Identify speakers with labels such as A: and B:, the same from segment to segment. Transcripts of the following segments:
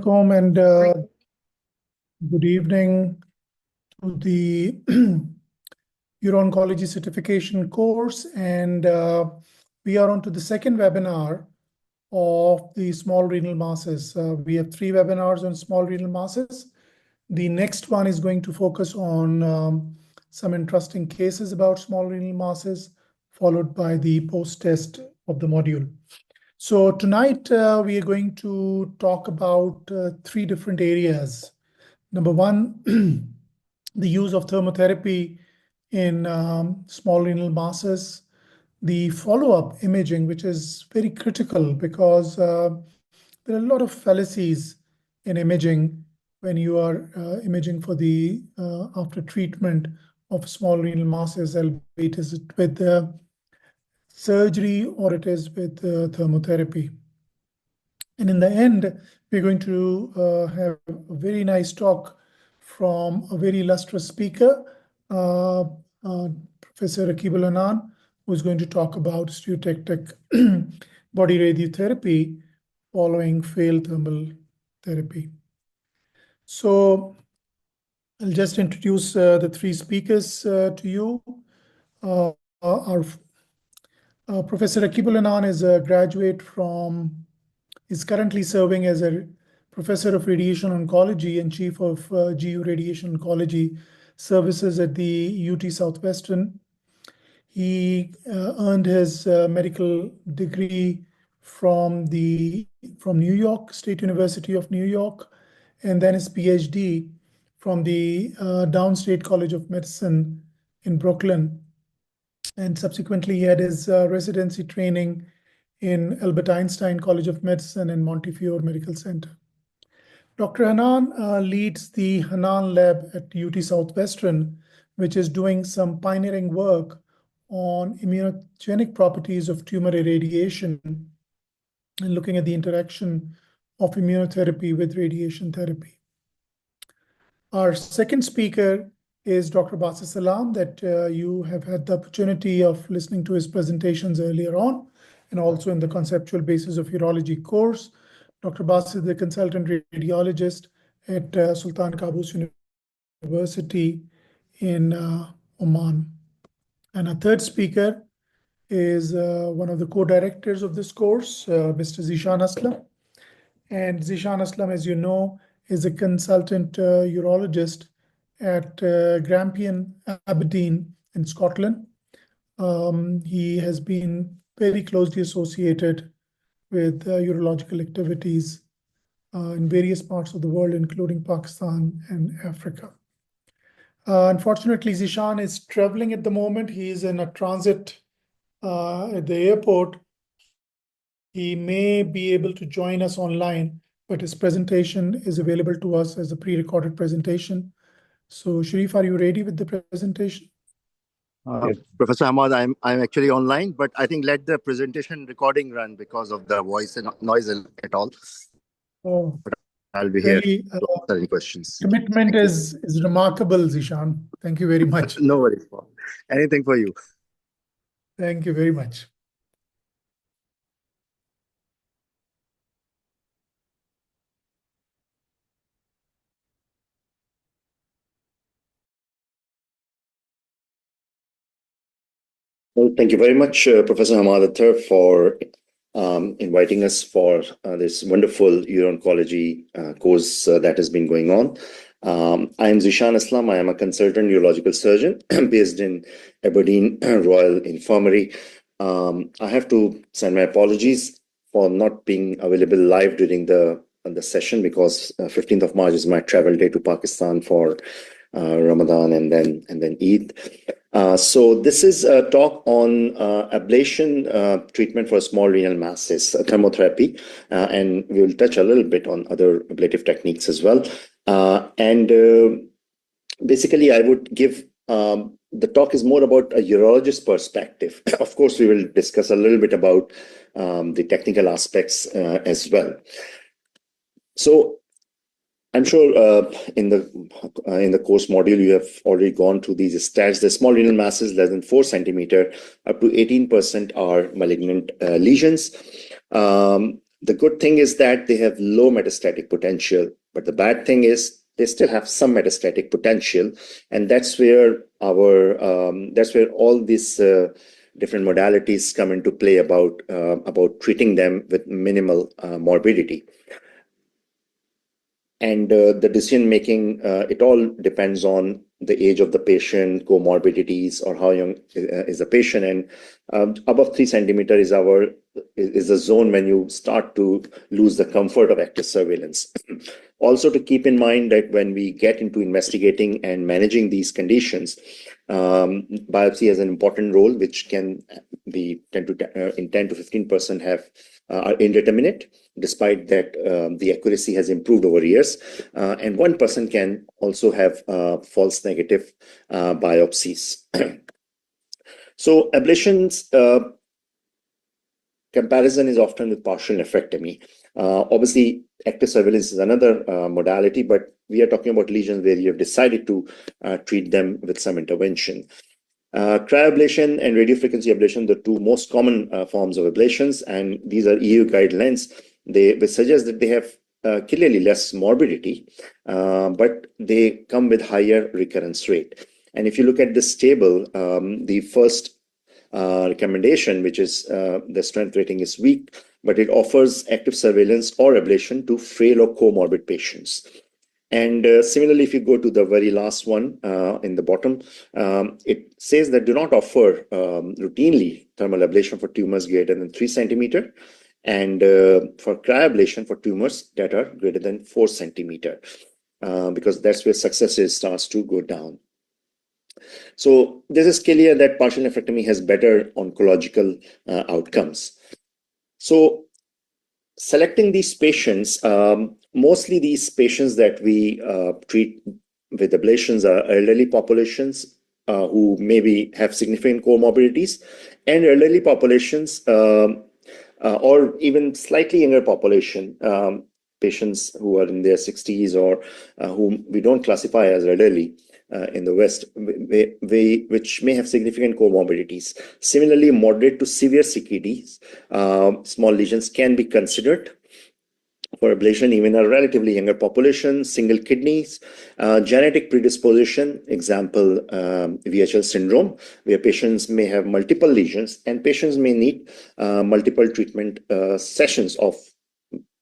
A: alaikum and good evening to the Uro-oncology certification course. And we are on to the second webinar of the small renal masses. We have 3 webinars on small renal masses. The next one is going to focus on some interesting cases about small renal masses, followed by the post-test of the module. So tonight we are going to talk about 3 different areas. Number one, the use of thermotherapy in small renal masses, the follow-up imaging, which is very critical because there are a lot of fallacies in imaging when you are imaging for the after treatment of small renal masses, albeit is it with surgery or it is with thermotherapy. And in the end, we're going to have a very nice talk from a very illustrious speaker, Professor Rakibul Hanan, who's going to talk about stereotactic body radiotherapy following failed thermal therapy. So I'll just introduce the 3 speakers to you. Professor Rakibul Hanan is a graduate is currently serving as a professor of radiation oncology and chief of GU radiation oncology services at the UT Southwestern. He earned his medical degree from New York, State University of New York, and then his PhD from the Downstate College of Medicine in Brooklyn. And subsequently, he had his residency training in Albert Einstein College of Medicine and Montefiore Medical Center. Dr. Hanan leads the Hanan Lab at UT Southwestern, which is doing some pioneering work on immunogenic properties of tumor irradiation and looking at the interaction of immunotherapy with radiation therapy. Our second speaker is Dr. Basit Salam, that you have had the opportunity of listening to his presentations earlier on, and also in the conceptual basis of urology course. Dr. Basit is a consultant radiologist at Sultan Qaboos University in Oman. And our third speaker is one of the co-directors of this course, Mr. Zishan Aslam. And Zishan Aslam, as you know, is a consultant urologist at Grampian, Aberdeen in Scotland. He has been very closely associated with urological activities in various parts of the world, including Pakistan and Africa. Unfortunately, Zishan is traveling at the moment. He is in a transit at the airport. He may be able to join us online, but his presentation is available to us as a pre-recorded presentation. So, Sharif, are you ready with the presentation?
B: Professor Ahmad, I'm actually online, but I think let the presentation recording run because of the voice and noise at all.
A: Oh,
B: but I'll be here
A: really,
B: to answer any questions.
A: Commitment is remarkable, Zishan. Thank you very much.
B: No worries. Anything for you.
A: Thank you very much.
B: Well, thank you very much, Professor Hamad Attar, for inviting us for this wonderful uro-oncology course that has been going on. I am Zishan Aslam. I am a consultant urological surgeon based in Aberdeen Royal Infirmary. I have to send my apologies for not being available live during the session because 15th of March is my travel day to Pakistan for Ramadan and then Eid. So this is a talk on ablation treatment for small renal masses, thermotherapy, and we will touch a little bit on other ablative techniques as well. Basically, I would give the talk is more about a urologist perspective. Of course, we will discuss a little bit about the technical aspects as well. So I'm sure in the course module, you have already gone through these stats. The small renal masses less than 4 centimeter, up to 18% are malignant lesions. The good thing is that they have low metastatic potential, but the bad thing is they still have some metastatic potential, and that's where all these different modalities come into play about treating them with minimal morbidity. And the decision making, it all depends on the age of the patient, comorbidities, or how young is the patient. And above 3 centimeter is the zone when you start to lose the comfort of active surveillance. Also, to keep in mind that when we get into investigating and managing these conditions, biopsy has an important role, which can be 10 to 15% are indeterminate, despite that the accuracy has improved over years. And 1% can also have false negative biopsies. So ablations comparison is often with partial nephrectomy. Obviously, active surveillance is another modality, but we are talking about lesions where you have decided to treat them with some intervention. Cryoablation and radiofrequency ablation, the two most common forms of ablations, and these are EU guidelines. They suggest that they have clearly less morbidity, but they come with higher recurrence rate. And if you look at this table, the first recommendation, which is the strength rating is weak, but it offers active surveillance or ablation to frail or comorbid patients. And similarly, if you go to the very last one in the bottom, it says that do not offer routinely thermal ablation for tumors greater than 3 centimeter, and for cryoablation for tumors that are greater than 4 centimeter, because that's where success starts to go down. So this is clear that partial nephrectomy has better oncological outcomes. So selecting these patients, mostly these patients that we treat with ablations are elderly populations who maybe have significant comorbidities, and elderly populations or even slightly younger population, patients who are in their 60s or whom we don't classify as elderly in the West, which may have significant comorbidities. Similarly, moderate to severe CKDs, small lesions can be considered for ablation, even a relatively younger population, single kidneys, genetic predisposition, example, VHL syndrome, where patients may have multiple lesions and patients may need multiple treatment sessions of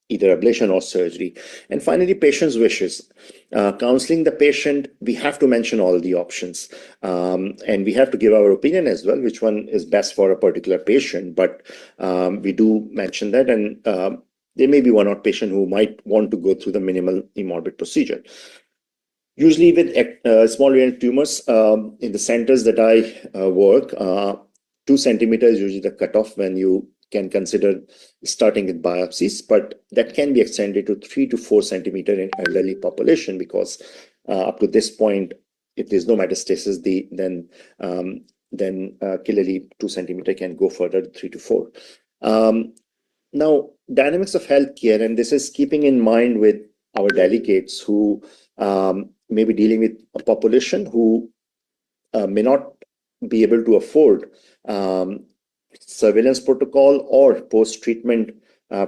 B: either ablation or surgery. And finally, patient's wishes. Counseling the patient, we have to mention all the options. And we have to give our opinion as well, which one is best for a particular patient. But we do mention that, and there may be one or patient who might want to go through the minimal morbid procedure. Usually with small renal tumors, in the centers that I work, 2 centimeters is usually the cutoff when you can consider starting with biopsies, but that can be extended to 3 to 4 centimeter in elderly population, because up to this point, if there's no metastasis, then clearly 2 centimeter can go further, 3 to 4. Now, dynamics of healthcare, and this is keeping in mind with our delegates who may be dealing with a population who may not be able to afford surveillance protocol or post-treatment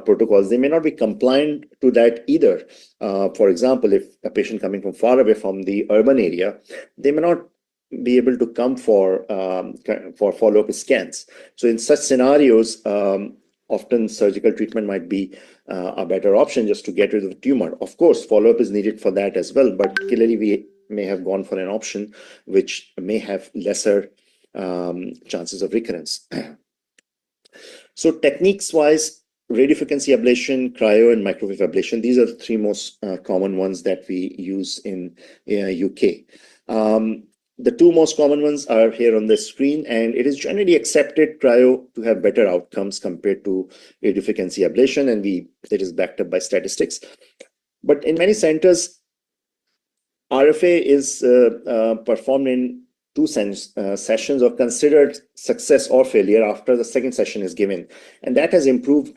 B: protocols. They may not be compliant to that either. For example, if a patient coming from far away from the urban area, they may not be able to come for follow-up scans. So in such scenarios, often surgical treatment might be a better option just to get rid of the tumor. Of course, follow-up is needed for that as well, but clearly we may have gone for an option which may have lesser chances of recurrence. So techniques-wise, radiofrequency ablation, cryo, and microwave ablation, these are the 3 most common ones that we use in UK. The 2 most common ones are here on the screen, and it is generally accepted cryo to have better outcomes compared to radiofrequency ablation, and that is backed up by statistics. But in many centers, RFA is performed in 2 sessions of considered success or failure after the second session is given. And that has improved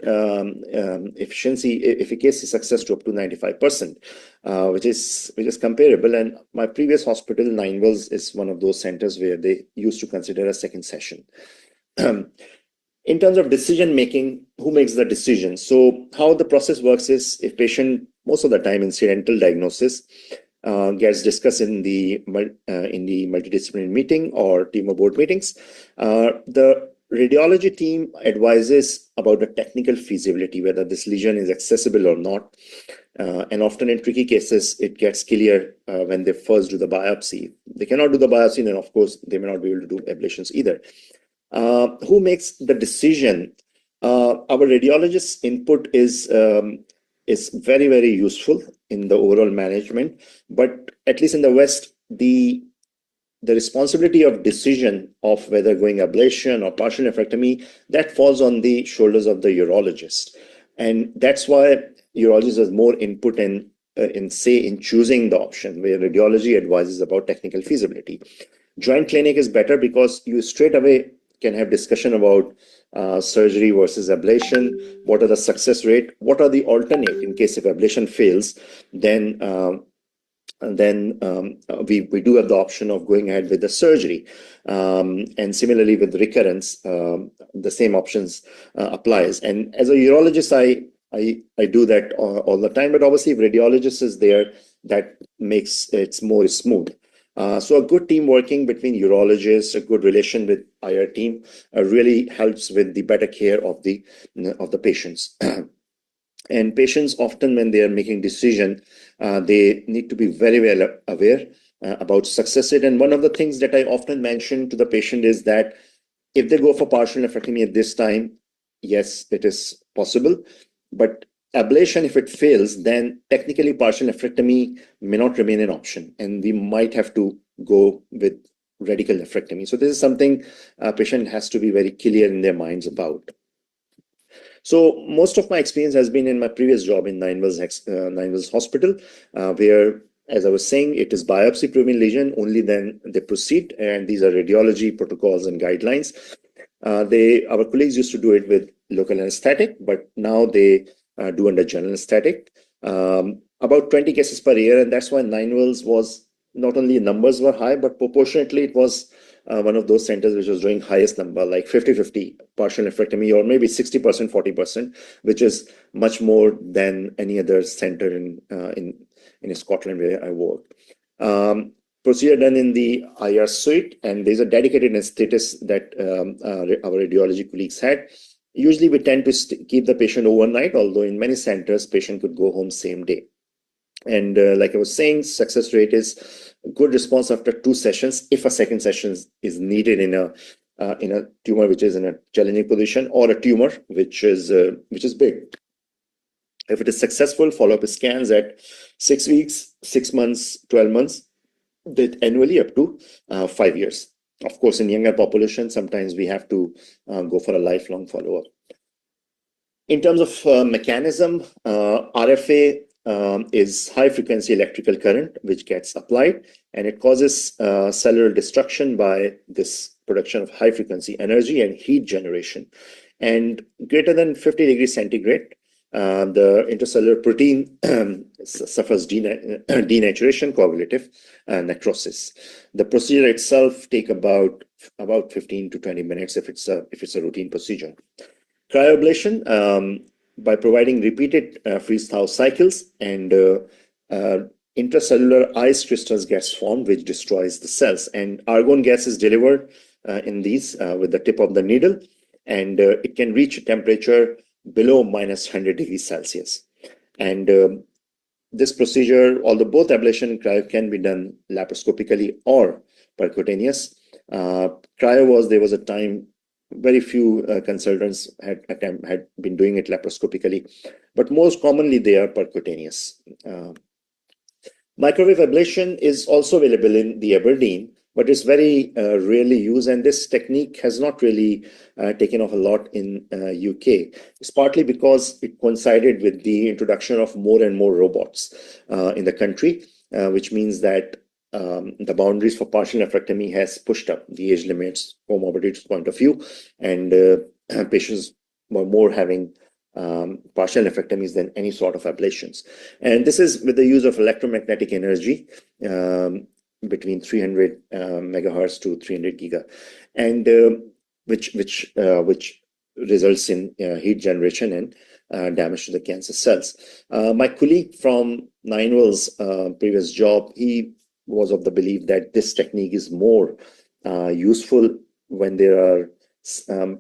B: efficacy success to up to 95%, which is comparable. And my previous hospital, Nineville's, is one of those centers where they used to consider a second session. In terms of decision making, who makes the decision? So how the process works is, if patient, most of the time incidental diagnosis, gets discussed in the multidisciplinary meeting or tumor board meetings, the radiology team advises about the technical feasibility, whether this lesion is accessible or not. And often in tricky cases, it gets clear when they first do the biopsy. They cannot do the biopsy, then of course they may not be able to do ablations either. Who makes the decision? Our radiologist's input is very, very useful in the overall management, but at least in the West, the responsibility of decision of whether going ablation or partial nephrectomy, that falls on the shoulders of the urologist. And that's why urologist has more input in choosing the option, where radiology advises about technical feasibility. Joint clinic is better because you straight away can have discussion about surgery versus ablation. What are the success rate? What are the alternate in case if ablation fails? Then we do have the option of going ahead with the surgery. And similarly with recurrence, the same options applies. And as a urologist, I do that all the time, but obviously if radiologist is there, that makes it more smooth. So a good team working between urologists, a good relation with IR team really helps with the better care of the patients. And patients often, when they are making decision, they need to be very well aware about success rate. And one of the things that I often mention to the patient is that if they go for partial nephrectomy at this time, yes, it is possible. But ablation, if it fails, then technically partial nephrectomy may not remain an option, and we might have to go with radical nephrectomy. So this is something a patient has to be very clear in their minds about. So most of my experience has been in my previous job in Nine Wells Hospital, where, as I was saying, it is biopsy-proven lesion, only then they proceed, and these are radiology protocols and guidelines. Our colleagues used to do it with local anesthetic, but now they do under general anesthetic. About 20 cases per year, and that's why Nine Wells was not only numbers were high, but proportionately it was one of those centers which was doing highest number, like 50-50 partial nephrectomy, or maybe 60%, 40%, which is much more than any other center in Scotland where I worked. Procedure done in the IR suite, and there's a dedicated anesthetist that our radiology colleagues had. Usually we tend to keep the patient overnight, although in many centers, patient could go home same day. And like I was saying, success rate is good response after 2 sessions, if a second session is needed in a tumor which is in a challenging position, or a tumor which is big. If it is successful, follow-up scans at 6 weeks, 6 months, 12 months, that annually up to 5 years. Of course, in younger population, sometimes we have to go for a lifelong follow-up. In terms of mechanism, RFA is high frequency electrical current which gets applied, and it causes cellular destruction by this production of high frequency energy and heat generation. And greater than 50 degrees centigrade, the intracellular protein suffers denaturation, coagulative necrosis. The procedure itself take about 15 to 20 minutes if it's a routine procedure. Cryoablation, by providing repeated freeze-thaw cycles, and intracellular ice crystals gets formed which destroys the cells, and argon gas is delivered in these with the tip of the needle, and it can reach a temperature below minus 100 degrees Celsius. And this procedure, although both ablation and cryo can be done laparoscopically or percutaneous, there was a time very few consultants had been doing it laparoscopically, but most commonly they are percutaneous. Microwave ablation is also available in the Aberdeen, but it's very rarely used, and this technique has not really taken off a lot in UK. It's partly because it coincided with the introduction of more and more robots in the country, which means that the boundaries for partial nephrectomy has pushed up the age limits, comorbidities point of view, and patients were more having partial nephrectomies than any sort of ablations. And this is with the use of electromagnetic energy between 300 megahertz to 300 giga, and which results in heat generation and damage to the cancer cells. My colleague from Ninewell's previous job, he was of the belief that this technique is more useful when there are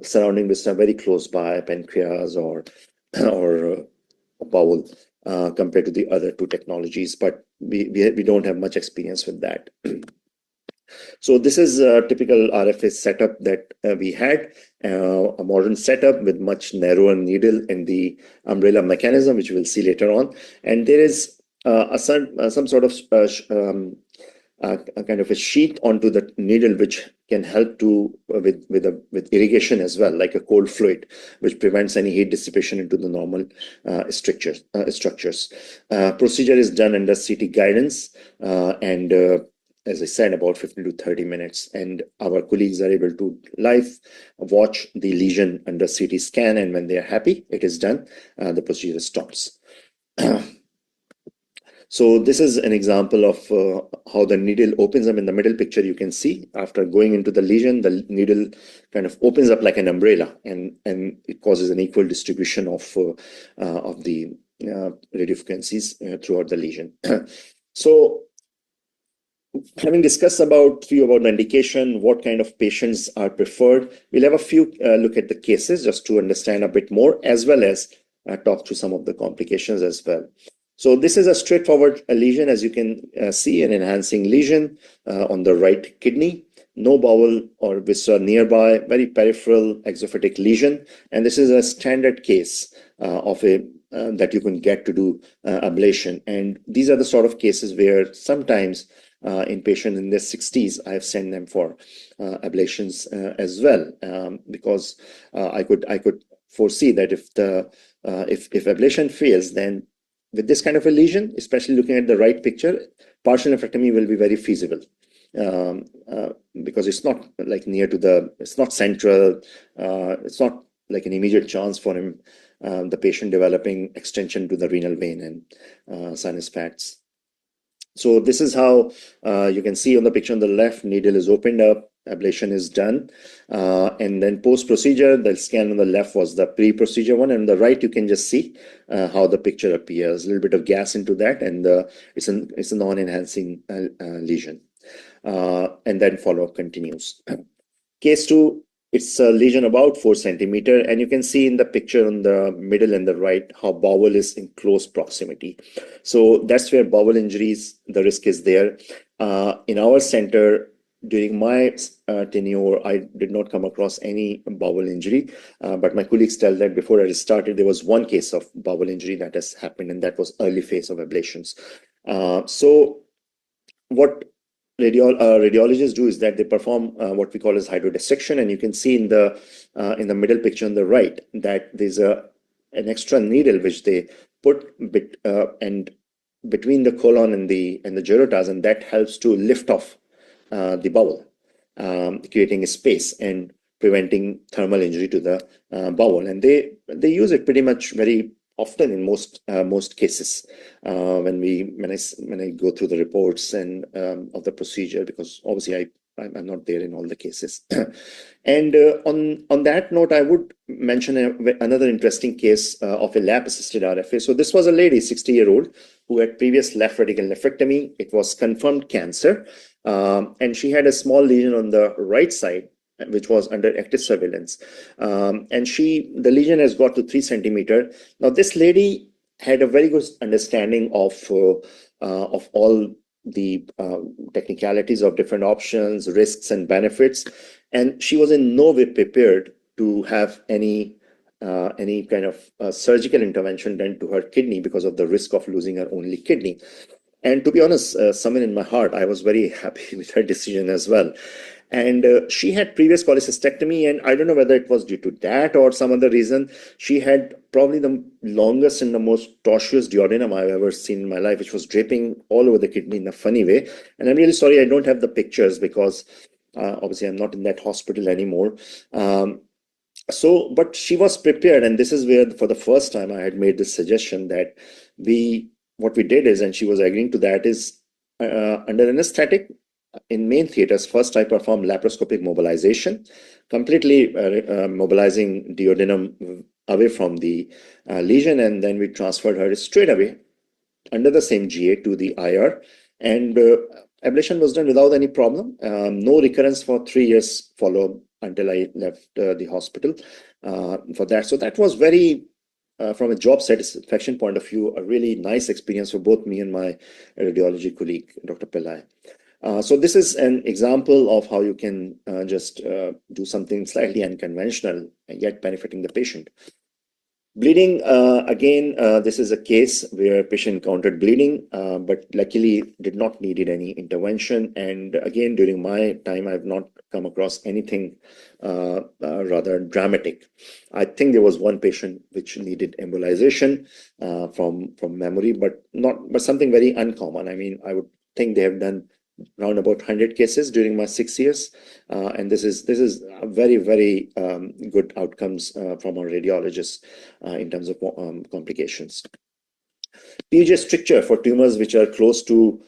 B: surrounding with very close by pancreas or bowel compared to the other two technologies, but we don't have much experience with that. So this is a typical RFA setup that we had, a modern setup with much narrower needle in the umbrella mechanism, which we'll see later on. And there is some sort of a kind of a sheet onto the needle, which can help to with irrigation as well, like a cold fluid, which prevents any heat dissipation into the normal structures. Procedure is done under CT guidance, and as I said, about 15 to 30 minutes, and our colleagues are able to live watch the lesion under CT scan, and when they are happy, it is done, the procedure stops. So this is an example of how the needle opens up. In the middle picture, you can see after going into the lesion, the needle kind of opens up like an umbrella, and it causes an equal distribution of the radio frequencies throughout the lesion. So having discussed about the indication, what kind of patients are preferred, we'll have a few look at the cases just to understand a bit more, as well as talk through some of the complications as well. So this is a straightforward lesion, as you can see, an enhancing lesion on the right kidney, no bowel or viscera nearby, very peripheral exophatic lesion. And this is a standard case of that you can get to do ablation. And these are the sort of cases where sometimes in patients in their 60s, I have sent them for ablations as well, because I could foresee that if ablation fails, then with this kind of a lesion, especially looking at the right picture, partial nephrectomy will be very feasible, because it's not like it's not central, it's not like an immediate chance for him, the patient developing extension to the renal vein and sinus fats. So this is how you can see on the picture on the left, needle is opened up, ablation is done, and then post-procedure, the scan on the left was the pre-procedure one, and on the right you can just see how the picture appears. A little bit of gas into that, and it's a non-enhancing lesion, and then follow-up continues. Case 2, it's a lesion about 4 centimeter, and you can see in the picture on the middle and the right how bowel is in close proximity. So that's where bowel injuries, the risk is there. In our center, during my tenure, I did not come across any bowel injury, but my colleagues tell that before I started, there was one case of bowel injury that has happened, and that was early phase of ablations. So what radiologists do is that they perform what we call as hydrodissection, and you can see in the middle picture on the right that there's an extra needle which they put between the colon and the gerotas, and that helps to lift off the bowel, creating a space and preventing thermal injury to the bowel. And they use it pretty much very often in most cases when I go through the reports and of the procedure, because obviously I'm not there in all the cases. And on that note, I would mention another interesting case of a lap-assisted RFA. So this was a lady, 60-year-old, who had previous left radical nephrectomy. It was confirmed cancer, and she had a small lesion on the right side, which was under active surveillance. And the lesion has got to 3 centimeter. Now, this lady had a very good understanding of all the technicalities of different options, risks and benefits. And she was in no way prepared to have any kind of surgical intervention done to her kidney because of the risk of losing her only kidney. And to be honest, somewhere in my heart, I was very happy with her decision as well. And she had previous cholecystectomy, and I don't know whether it was due to that or some other reason. She had probably the longest and the most tortuous duodenum I've ever seen in my life, which was draping all over the kidney in a funny way. And I'm really sorry I don't have the pictures, because obviously I'm not in that hospital anymore. But she was prepared, and this is where for the first time I had made this suggestion that what we did is, and she was agreeing to that, is under anesthetic, in main theaters, first I performed laparoscopic mobilization, completely mobilizing duodenum away from the lesion, and then we transferred her straight away under the same GA to the IR, and ablation was done without any problem. No recurrence for 3 years follow until I left the hospital for that. So that was very, from a job satisfaction point of view, a really nice experience for both me and my radiology colleague, Dr. Pillai. So this is an example of how you can just do something slightly unconventional and yet benefiting the patient. Bleeding, again, this is a case where patient encountered bleeding, but luckily did not needed any intervention. And again, during my time, I've not come across anything rather dramatic. I think there was one patient which needed embolization from memory, but something very uncommon. I mean, I would think they have done around about 100 cases during my 6 years, and this is a very good outcomes from our radiologists in terms of complications. PUJ stricture for tumors which are close to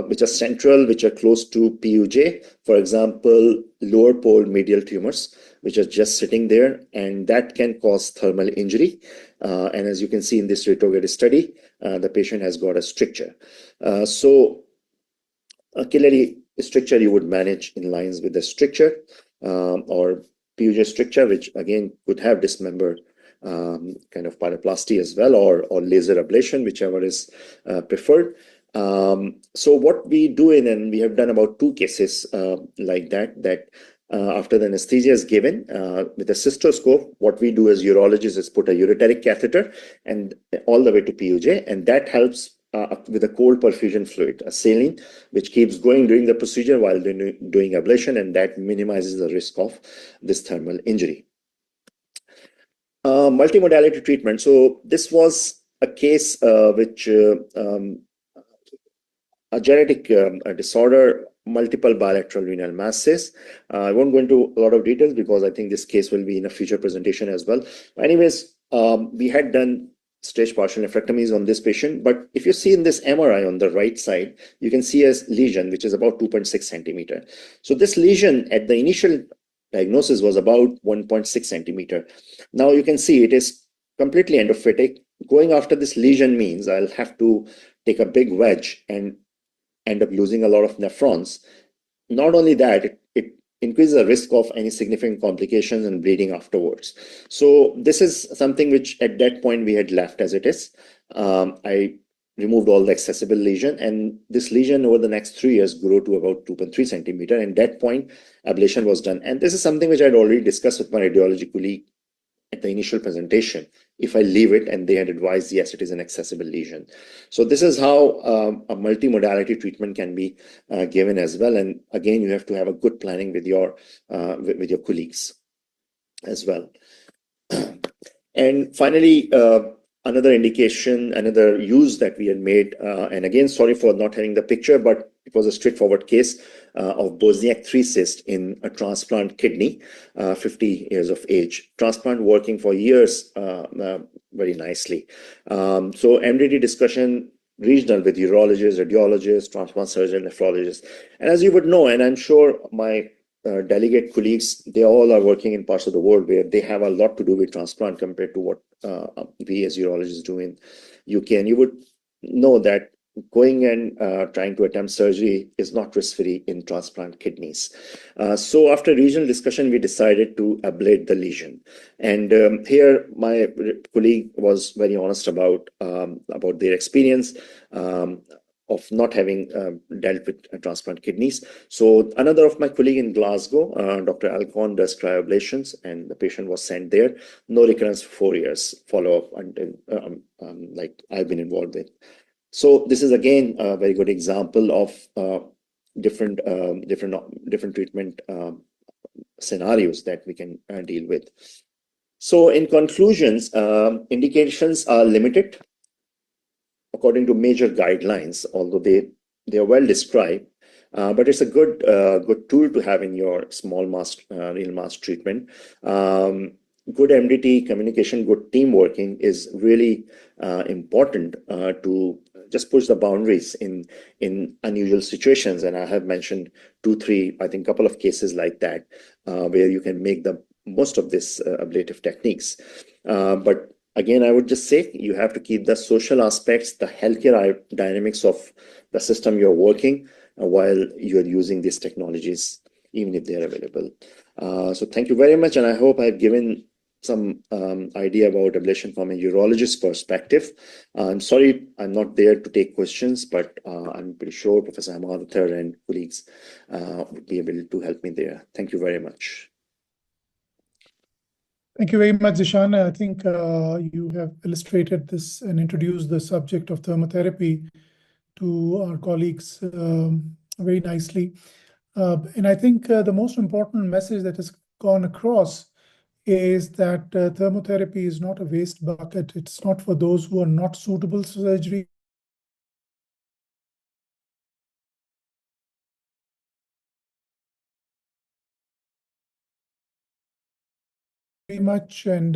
B: which are central, which are close to PUJ, for example, lower pole medial tumors, which are just sitting there, and that can cause thermal injury. And as you can see in this retrograde study, the patient has got a stricture. So clearly, stricture you would manage in lines with the stricture or PUJ stricture, which again could have dismembered kind of pyroplasty as well, or laser ablation, whichever is preferred. So what we do and we have done about 2 cases like that, after the anesthesia is given with a cystoscope, what we do as urologists is put a ureteric catheter and all the way to PUJ, and that helps with a cold perfusion fluid, a saline, which keeps going during the procedure while doing ablation, and that minimizes the risk of this thermal injury. Multimodality treatment. So this was a case which a genetic disorder, multiple bilateral renal masses. I won't go into a lot of details because I think this case will be in a future presentation as well. Anyways, we had done stage partial nephrectomies on this patient, but if you see in this MRI on the right side, you can see a lesion which is about 2.6 centimeter. So this lesion at the initial diagnosis was about 1.6 centimeter. Now you can see it is completely endophytic. Going after this lesion means I'll have to take a big wedge and end up losing a lot of nephrons. Not only that, it increases the risk of any significant complications and bleeding afterwards. So this is something which at that point we had left as it is. I removed all the accessible lesion, and this lesion over the next 3 years grew to about 2.3 centimeter. And at that point, ablation was done. And this is something which I'd already discussed with my radiology colleague at the initial presentation. If I leave it, and they had advised, yes, it is an accessible lesion. So this is how a multimodality treatment can be given as well. And again, you have to have a good planning with your colleagues as well. And finally, another indication, another use that we had made, and again, sorry for not having the picture, but it was a straightforward case of Bosniak 3 cyst in a transplant kidney, 50 years of age. Transplant working for years very nicely. So MDT discussion regional with urologists, radiologists, transplant surgeon, nephrologists. And as you would know, and I'm sure my delegate colleagues, they all are working in parts of the world where they have a lot to do with transplant compared to what we as urologists do in UK. And you would know that going and trying to attempt surgery is not risk-free in transplant kidneys. So after regional discussion, we decided to ablate the lesion. And here my colleague was very honest about their experience of not having dealt with transplant kidneys. So another of my colleague in Glasgow, Dr. Alcon, does cryoablations, and the patient was sent there. No recurrence for 4 years follow-up until like I've been involved with. So this is again a very good example of different treatment scenarios that we can deal with. So in conclusions, indications are limited according to major guidelines, although they are well described. But it's a good tool to have in your small mass renal mass treatment. good MDT communication, good team working is really important to just push the boundaries in unusual situations. And I have mentioned two, three, I think, couple of cases like that where you can make the most of this ablative techniques. But again, I would just say you have to keep the social aspects, the healthcare dynamics of the system you're working while you're using these technologies, even if they're available. So thank you very much, and I hope I've given some idea about ablation from a urologist perspective. I'm sorry I'm not there to take questions, but I'm pretty sure Professor Hamadthar and colleagues would be able to help me there. Thank you very much.
A: Thank you very much, Zishan. I think you have illustrated this and introduced the subject of thermotherapy to our colleagues very nicely. And I think the most important message that has gone across is that thermotherapy is not a waste bucket. It's not for those who are not suitable for surgery. Very much, and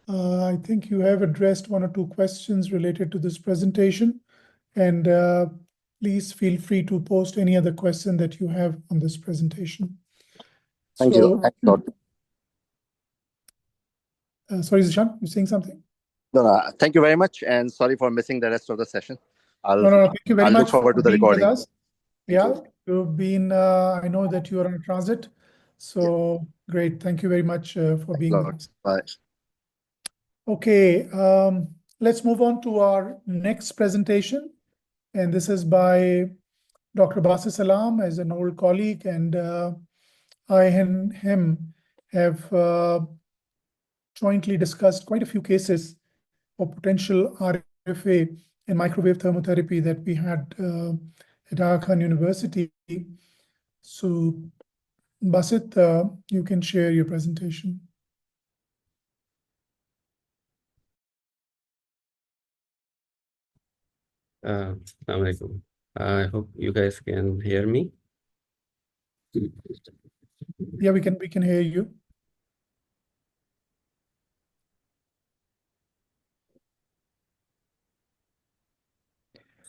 A: I think you have addressed one or two questions related to this presentation, and please feel free to post any other question that you have on this presentation.
B: Thank you.
A: Sorry, Zishan, you're saying something?
B: No, thank you very much, and sorry for missing the rest of the session.
A: No, thank you very
B: I'll
A: much
B: look forward
A: for
B: to the
A: being with
B: recording.
A: us. Yeah, you've been, I know that you are on transit, so great. Thank you very much for being with us.
B: Bye.
A: Okay, let's move on to our next presentation. And this is by Dr. Basit Salam, as an old colleague, and I and him have jointly discussed quite a few cases of potential RFA and microwave thermotherapy that we had at Aga Khan University. So, Basit, you can share your presentation.
C: Assalamualaikum. I hope you guys can hear me.
A: Yeah, we can hear you.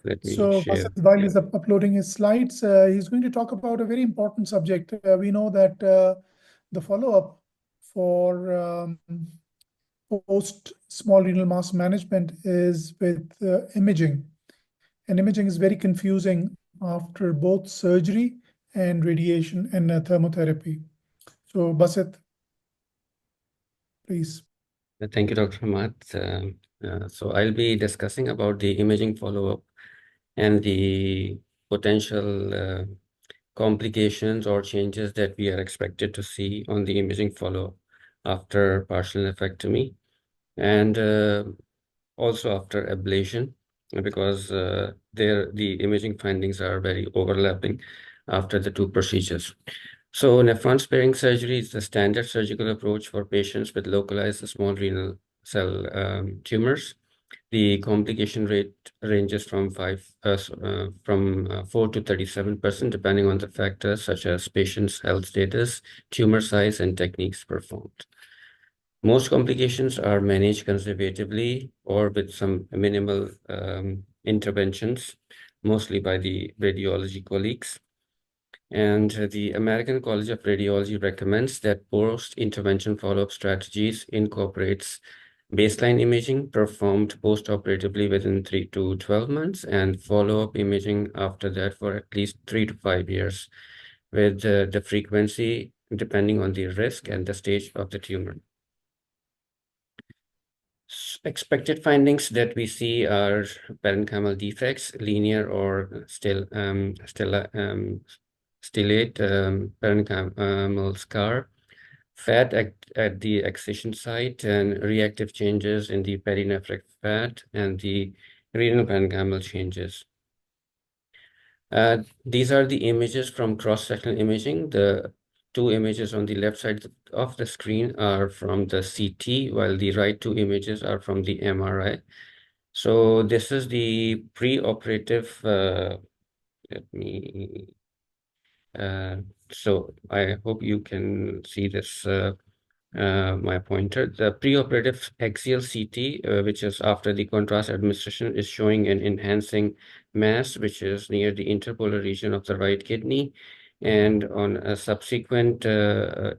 C: Let me
A: So
C: share.
A: Basit, while he's uploading his slides, he's going to talk about a very important subject. We know that the follow-up for post small renal mass management is with imaging. And imaging is very confusing after both surgery and radiation and thermotherapy. So Basit, please.
C: Thank you, Dr. Hamad. So I'll be discussing about the imaging follow-up and the potential complications or changes that we are expected to see on the imaging follow-up after partial nephrectomy, and also after ablation, because the imaging findings are very overlapping after the two procedures. So nephron-sparing surgery is the standard surgical approach for patients with localized small renal cell tumors. The complication rate ranges from 4 to 37%, depending on the factors such as patient's health status, tumor size, and techniques performed. Most complications are managed conservatively or with some minimal interventions, mostly by the radiology colleagues. And the American College of Radiology recommends that post-intervention follow-up strategies incorporates baseline imaging performed post-operatively within 3 to 12 months and follow-up imaging after that for at least 3 to 5 years, with the frequency depending on the risk and the stage of the tumor. Expected findings that we see are parenchymal defects, linear or stellate parenchymal scar, fat at the excision site, and reactive changes in the perinephric fat and the renal parenchymal changes. These are the images from cross-sectional imaging. The two images on the left side of the screen are from the CT, while the right two images are from the MRI. So this is the pre-operative, so I hope you can see this my pointer. The preoperative axial CT, which is after the contrast administration, is showing an enhancing mass, which is near the interpolar region of the right kidney. And on a subsequent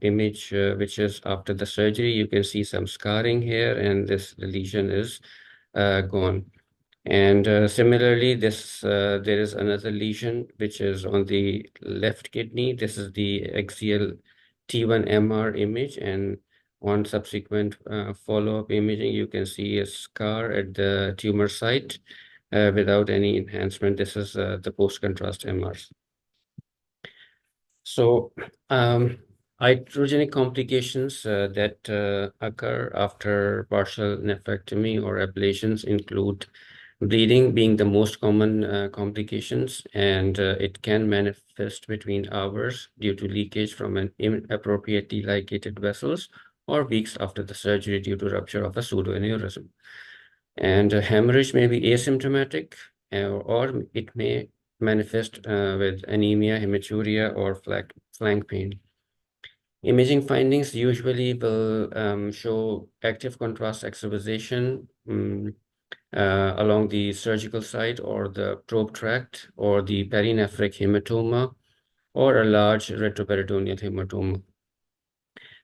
C: image, which is after the surgery, you can see some scarring here, and the lesion is gone. And similarly, there is another lesion which is on the left kidney. This is the axial T1 MR image, and on subsequent follow-up imaging, you can see a scar at the tumor site without any enhancement. This is the post-contrast MRs. So, iatrogenic complications that occur after partial nephrectomy or ablations include bleeding being the most common complications, and it can manifest between hours due to leakage from an inappropriately ligated vessels or weeks after the surgery due to rupture of a pseudoaneurysm. And hemorrhage may be asymptomatic, or it may manifest with anemia, hematuria, or flank pain. Imaging findings usually will show active contrast extravasation along the surgical site or the probe tract or the perinephric hematoma or a large retroperitoneal hematoma.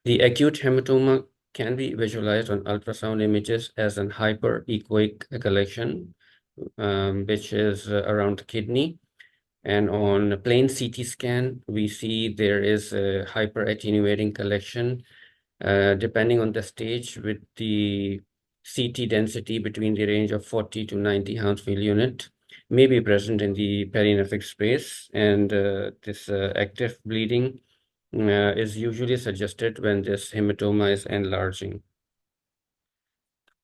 C: The acute hematoma can be visualized on ultrasound images as an hyperechoic collection, which is around the kidney. And on a plain CT scan, we see there is a hyperattenuating collection, depending on the stage, with the CT density between the range of 40 to 90 Hounsfield unit may be present in the perinephric space, and this active bleeding is usually suggested when this hematoma is enlarging.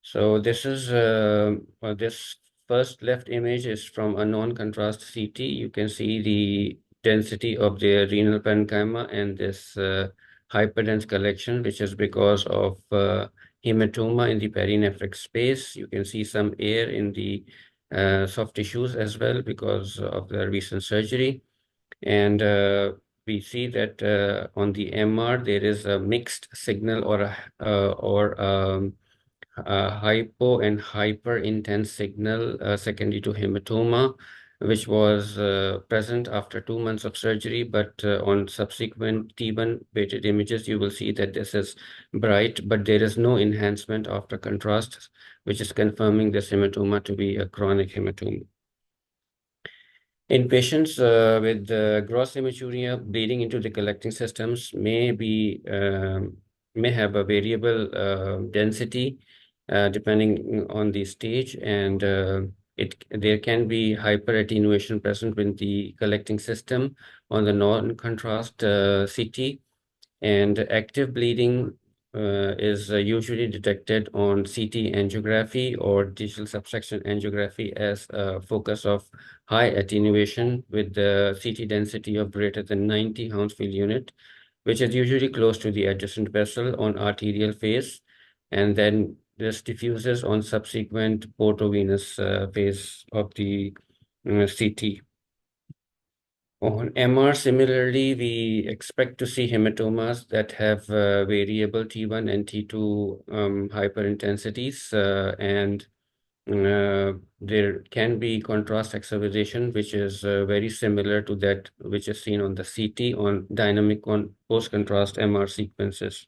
C: So this is this first left image is from a non-contrast CT. You can see the density of the renal parenchyma and this hyperdense collection, which is because of hematoma in the perinephric space. You can see some air in the soft tissues as well because of the recent surgery. And we see that on the MR, there is a mixed signal or hypo and hyper intense signal secondary to hematoma, which was present after 2 months of surgery. But on subsequent T1 weighted images, you will see that this is bright, but there is no enhancement after contrast, which is confirming this hematoma to be a chronic hematoma. In patients with gross hematuria, bleeding into the collecting systems may have a variable density depending on the stage, and there can be hyperattenuation present with the collecting system on the non-contrast CT, and active bleeding is usually detected on CT angiography or digital subsection angiography as a focus of high attenuation with the CT density of greater than 90 Hounsfield unit, which is usually close to the adjacent vessel on arterial phase, and then this diffuses on subsequent portovenous phase of the CT. On MR, similarly, we expect to see hematomas that have variable T1 and T2 hyperintensities, and there can be contrast exacerbation, which is very similar to that which is seen on the CT on dynamic on post-contrast MR sequences.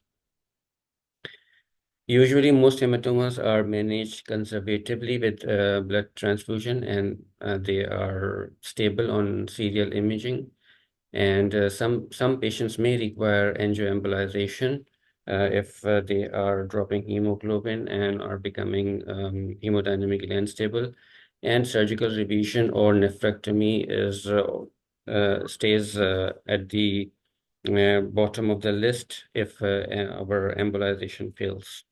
C: Usually, most hematomas are managed conservatively with blood transfusion, and they are stable on serial imaging. And some patients may require angioembolization if they are dropping hemoglobin and are becoming hemodynamically unstable. And surgical revision or nephrectomy stays at the bottom of the list if our embolization fails.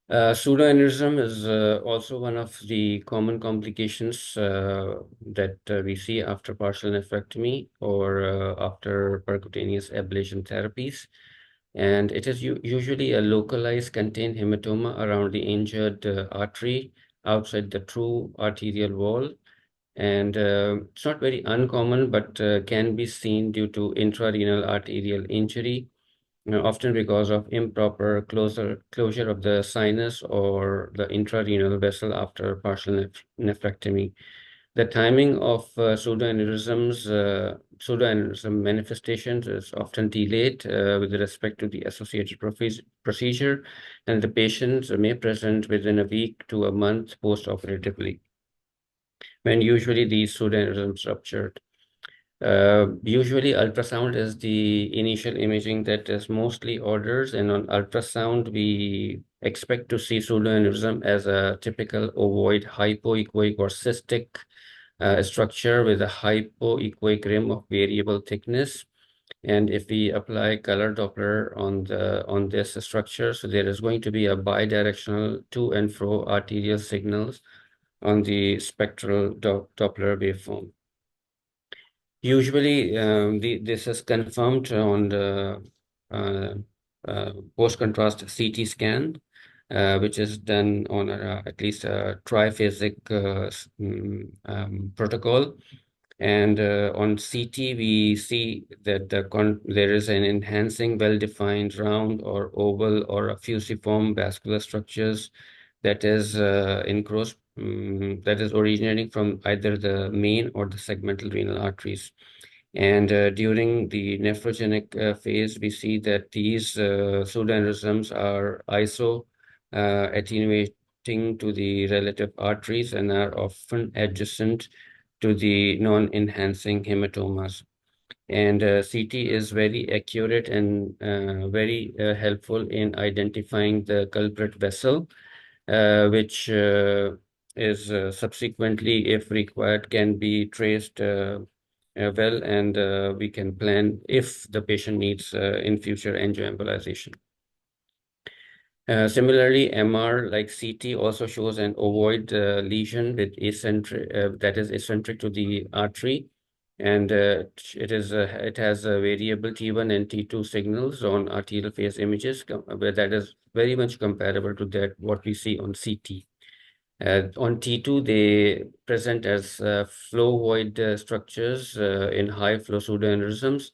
C: Pseudoaneurysm is also one of the common complications that we see after partial nephrectomy or after percutaneous ablation therapies. And it is usually a localized contained hematoma around the injured artery outside the true arterial wall. And it's not very uncommon, but can be seen due to intrarenal arterial injury often because of improper closure of the sinus or the intrarenal vessel after partial nephrectomy. The timing of pseudoaneurysm manifestations is often delayed with respect to the associated procedure, and the patients may present within a week to a month post-operatively, when usually these pseudoaneurysms ruptured. Usually ultrasound is the initial imaging that is mostly ordered, and on ultrasound, we expect to see pseudoaneurysm as a typical ovoid hypoechoic or cystic structure with a hypoechoic rim of variable thickness. And if we apply color Doppler on this structure, so there is going to be a bidirectional to and fro arterial signals on the spectral Doppler waveform. Usually, this is confirmed on the uh, post-contrast CT scan, which is done on at least a triphasic protocol. And on CT, we see that there is an enhancing, well-defined round or oval or a fusiform vascular structures that is that is originating from either the main or the segmental renal arteries. And during the nephrogenic phase, we see that these pseudoaneurysms are attenuating to the relative arteries and are often adjacent to the non-enhancing hematomas. And CT is very accurate and very helpful in identifying the culprit vessel, which is subsequently, if required, can be traced well, and we can plan if the patient needs in future angioembolization. Similarly, MR, like CT, also shows an ovoid lesion with that is eccentric to the artery, and it has a variable T1 and T2 signals on arterial phase images, where that is very much comparable to that what we see on CT. On T2, they present as flow void structures in high flow pseudoaneurysms,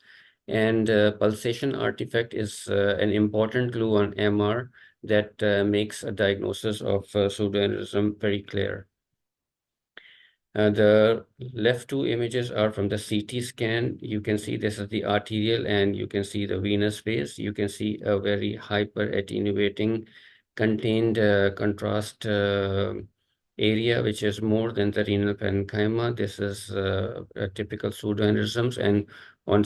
C: and pulsation artifact is an important clue on MR that makes a diagnosis of pseudoaneurysm very clear. The left two images are from the CT scan. You can see this is the arterial, and you can see the venous phase. You can see a very hyper attenuating contained contrast area, which is more than the renal parenchyma. This is a typical pseudoaneurysms, and on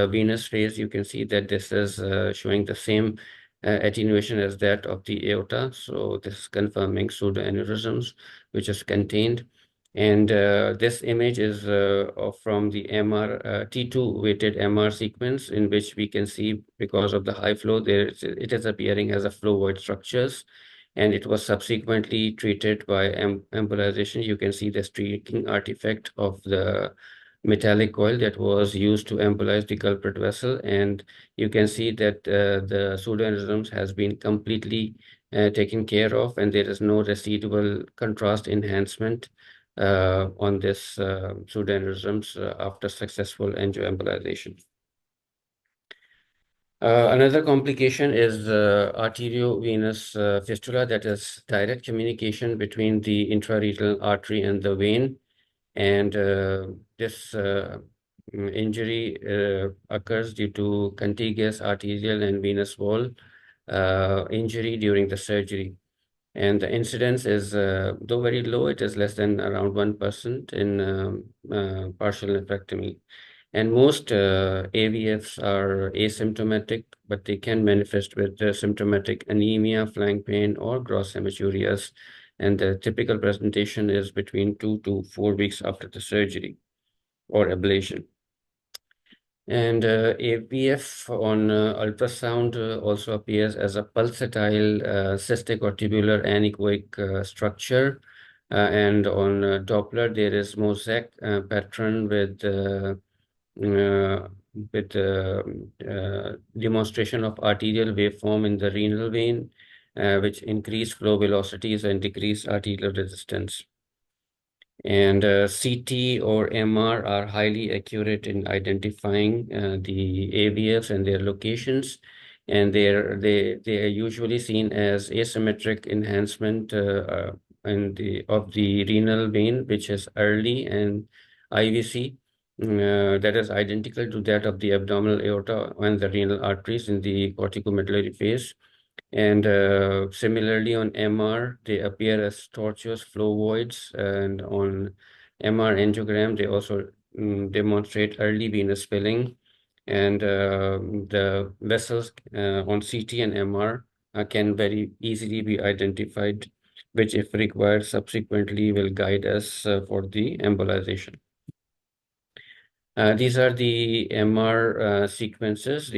C: venous phase, you can see that this is showing the same attenuation as that of the aorta. So this is confirming pseudoaneurysms, which is contained. And this image is from the T2 weighted MR sequence, in which we can see, because of the high flow, it is appearing as a flow void structures, and it was subsequently treated by embolization. You can see the streaking artifact of the metallic coil that was used to embolize the culprit vessel, and you can see that the pseudoaneurysms has been completely taken care of, and there is no residual contrast enhancement on this pseudoaneurysms after successful angioembolization. Another complication is arteriovenous fistula, that is direct communication between the intrarenal artery and the vein. And this injury occurs due to contiguous arterial and venous wall injury during the surgery. And the incidence is, though very low, it is less than around 1% in partial nephrectomy. And most AVFs are asymptomatic, but they can manifest with symptomatic anemia, flank pain, or gross hematuриas. And the typical presentation is between 2 to 4 weeks after the surgery or ablation. And AVF on ultrasound also appears as a pulsatile cystic or tubular anechoic structure. And on Doppler, there is mosaic pattern with demonstration of arterial waveform in the renal vein, which increase flow velocities and decrease arterial resistance. And CT or MR are highly accurate in identifying the AVFs and their locations. and they are usually seen as asymmetric enhancement of the renal vein, which is early and IVC. That is identical to that of the abdominal aorta and the renal arteries in the corticomedullary phase. And similarly, on MR, they appear as tortuous flow voids, and on MR angiogram, they also demonstrate early venous filling. And the vessels on CT and MR can very easily be identified, which, if required, subsequently will guide us for the embolization. These are the MR sequences.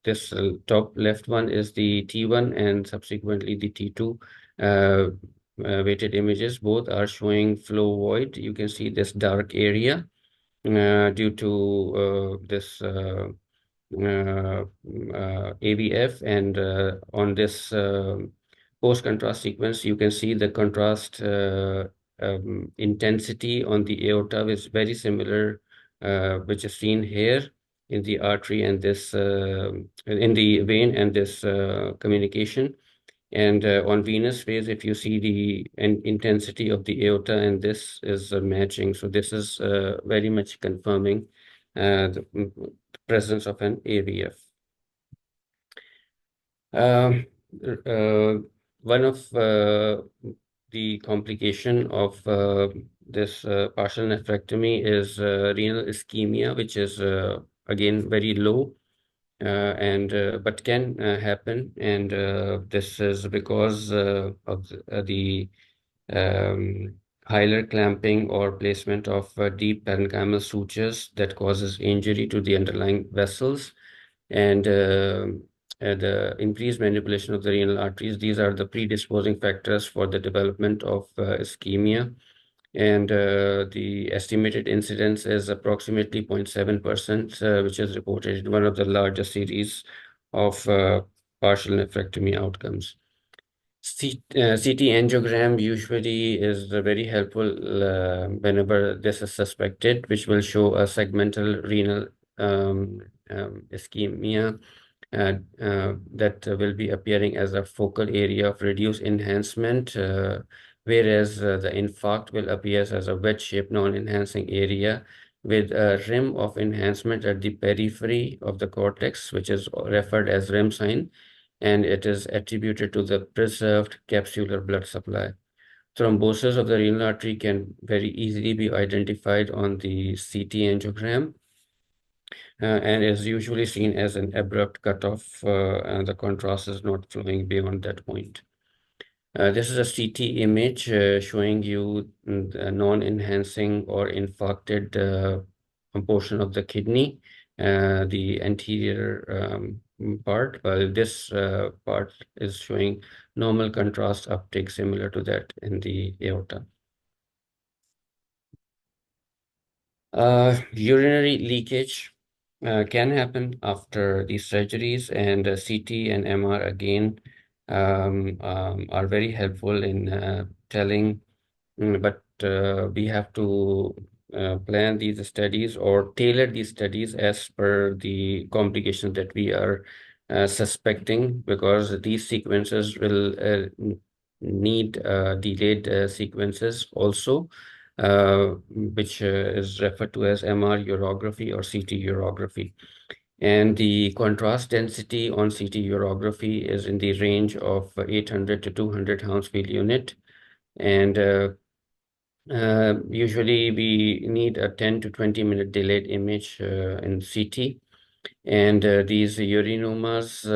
C: This top left one is the T1 and subsequently the T2 weighted images. Both are showing flow void. You can see this dark area due to this AVF, and on this post-contrast sequence, you can see the contrast intensity on the aorta is very similar, which is seen here in the artery and this in the vein and this communication. And on venous phase, if you see the intensity of the aorta, and this is matching. So this is very much confirming the presence of an AVF. One of the complication of this partial nephrectomy is renal ischemia, which is again very low, but can happen, and this is because of the hilar clamping or placement of deep parenchymal sutures that causes injury to the underlying vessels, and the increased manipulation of the renal arteries. These are the predisposing factors for the development of ischemia. And the estimated incidence is approximately 0.7%, which is reported in one of the largest series of partial nephrectomy outcomes. CT angiogram usually is very helpful whenever this is suspected, which will show a segmental renal ischemia that will be appearing as a focal area of reduced enhancement, whereas the infarct will appear as a wedge-shaped non-enhancing area with a rim of enhancement at the periphery of the cortex, which is referred as rim sign, and it is attributed to the preserved capsular blood supply. Thrombosis of the renal artery can very easily be identified on the CT angiogram, and is usually seen as an abrupt cutoff, and the contrast is not flowing beyond that point. This is a CT image showing you the non-enhancing or infarcted portion of the kidney, the anterior part, while this part is showing normal contrast uptake similar to that in the aorta. Urinary leakage can happen after these surgeries, and CT and MR again are very helpful in telling, but we have to plan these studies or tailor these studies as per the complications that we are suspecting, because these sequences will need delayed sequences also, which is referred to as MR urography or CT urography. And the contrast density on CT urography is in the range of 800 to 200 Hounsfield unit. And usually we need a 10 to 20 minute delayed image in CT. And these urinomas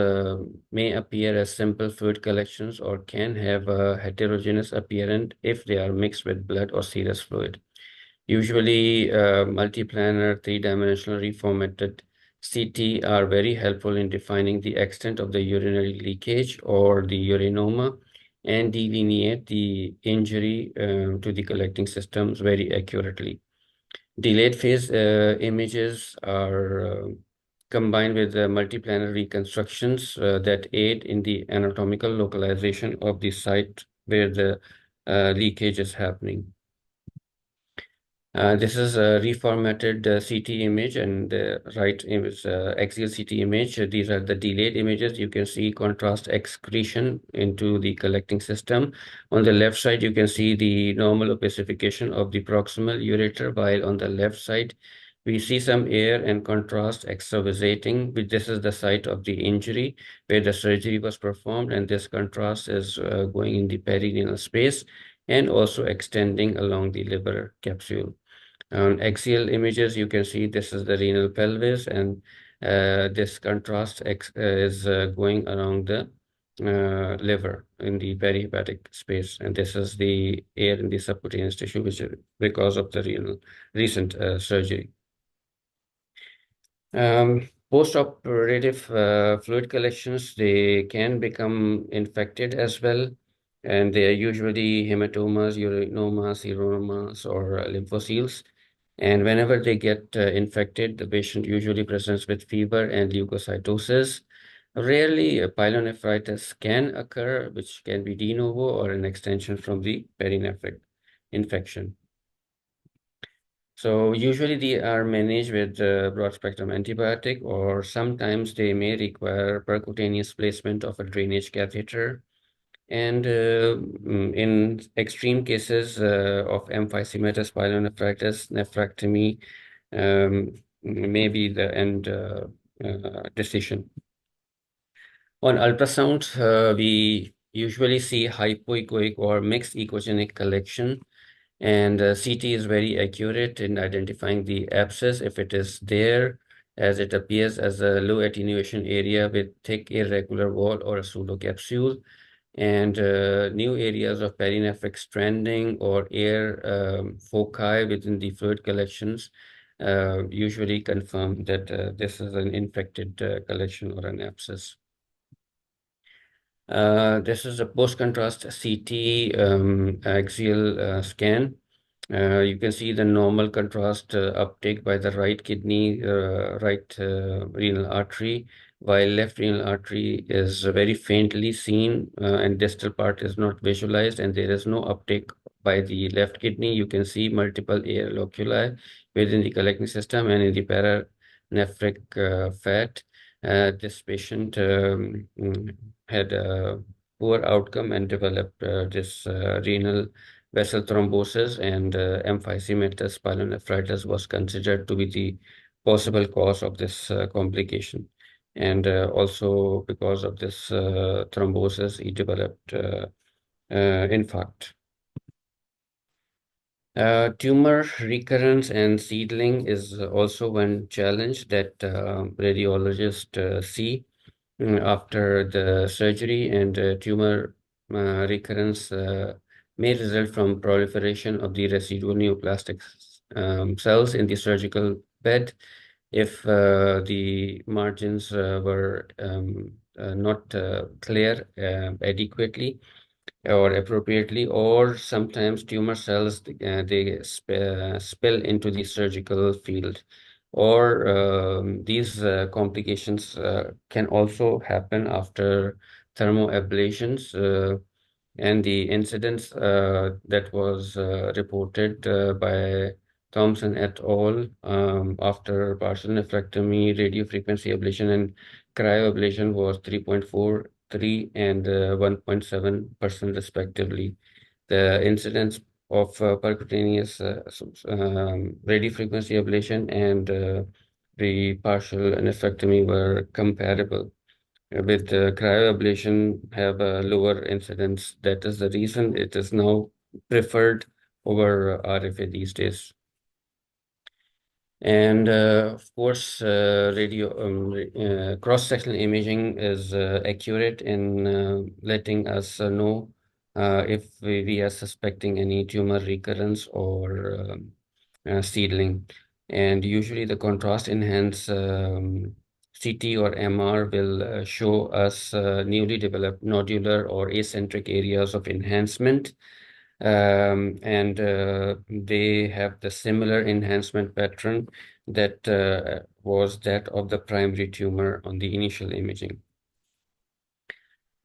C: may appear as simple fluid collections or can have a heterogeneous appearance if they are mixed with blood or serous fluid. Usually, multiplanar, three-dimensional reformatted CT are very helpful in defining the extent of the urinary leakage or the urinoma and delineate the injury to the collecting systems very accurately. Delayed phase images are combined with multiplanar reconstructions that aid in the anatomical localization of the site where the leakage is happening. This is a reformatted CT image, and the right image, axial CT image. These are the delayed images. You can see contrast excretion into the collecting system. On the left side, you can see the normal opacification of the proximal ureter, while on the left side, we see some air and contrast extravasating. This is the site of the injury where the surgery was performed, and this contrast is going in the perineal space and also extending along the liver capsule. On axial images, you can see this is the renal pelvis, and this contrast is going around the liver in the perihepatic space, and this is the air in the subcutaneous tissue, which is because of the renal recent surgery. Post-operative fluid collections, they can become infected as well, and they are usually hematomas, urinomas, seromas, or lymphoceles. And whenever they get infected, the patient usually presents with fever and leukocytosis. Rarely, pyelonephritis can occur, which can be de novo or an extension from the perinephric infection. So usually they are managed with broad-spectrum antibiotic, or sometimes they may require percutaneous placement of a drainage catheter. And in extreme cases of emphysematous pyelonephritis, nephrectomy may be the end decision. On ultrasound, we usually see hypoechoic or mixed echogenic collection, and CT is very accurate in identifying the abscess if it is there, as it appears as a low attenuation area with thick irregular wall or a pseudocapsule. And new areas of perinephric stranding or air foci within the fluid collections usually confirm that this is an infected collection or an abscess. This is a post-contrast CT axial scan. You can see the normal contrast uptake by the right kidney, right renal artery, while left renal artery is very faintly seen and distal part is not visualized, and there is no uptake by the left kidney. You can see multiple air loculi within the collecting system and in the paranephric fat. This patient had a poor outcome and developed this renal vessel thrombosis, and emphysematous pyelonephritis was considered to be the possible cause of this complication. And also because of this thrombosis, he developed infarct. Tumor recurrence and seedling is also one challenge that radiologists see after the surgery, and tumor recurrence may result from proliferation of the residual neoplastic cells in the surgical bed if the margins were not clear adequately or appropriately, or sometimes tumor cells they spill into the surgical field, or these complications can also happen after thermoablations. And the incidence that was reported by Thompson et al. After partial nephrectomy, radiofrequency ablation, and cryoablation was 3.43 and 1.7% respectively. The incidence of percutaneous radiofrequency ablation and the partial nephrectomy were comparable. With cryoablation have a lower incidence. That is the reason it is now preferred over RFA these days. And of course, cross-sectional imaging is accurate in letting us know if we are suspecting any tumor recurrence or seedling. And usually the contrast enhanced CT or MR will show us newly developed nodular or acentric areas of enhancement. And they have the similar enhancement pattern that was that of the primary tumor on the initial imaging.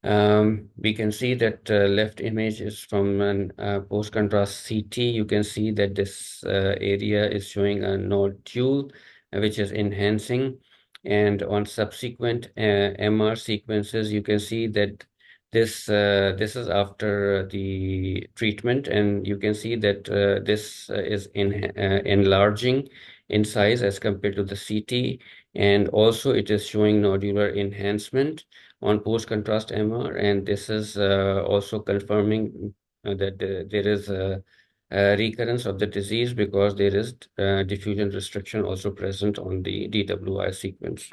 C: We can see that left image is from an post-contrast CT. You can see that this area is showing a nodule, which is enhancing. And on subsequent MR sequences, you can see that this is after the treatment, and you can see that this is enlarging in size as compared to the CT, and also it is showing nodular enhancement on post-contrast MR, and this is also confirming that there is a recurrence of the disease because there is diffusion restriction also present on the DWI sequence.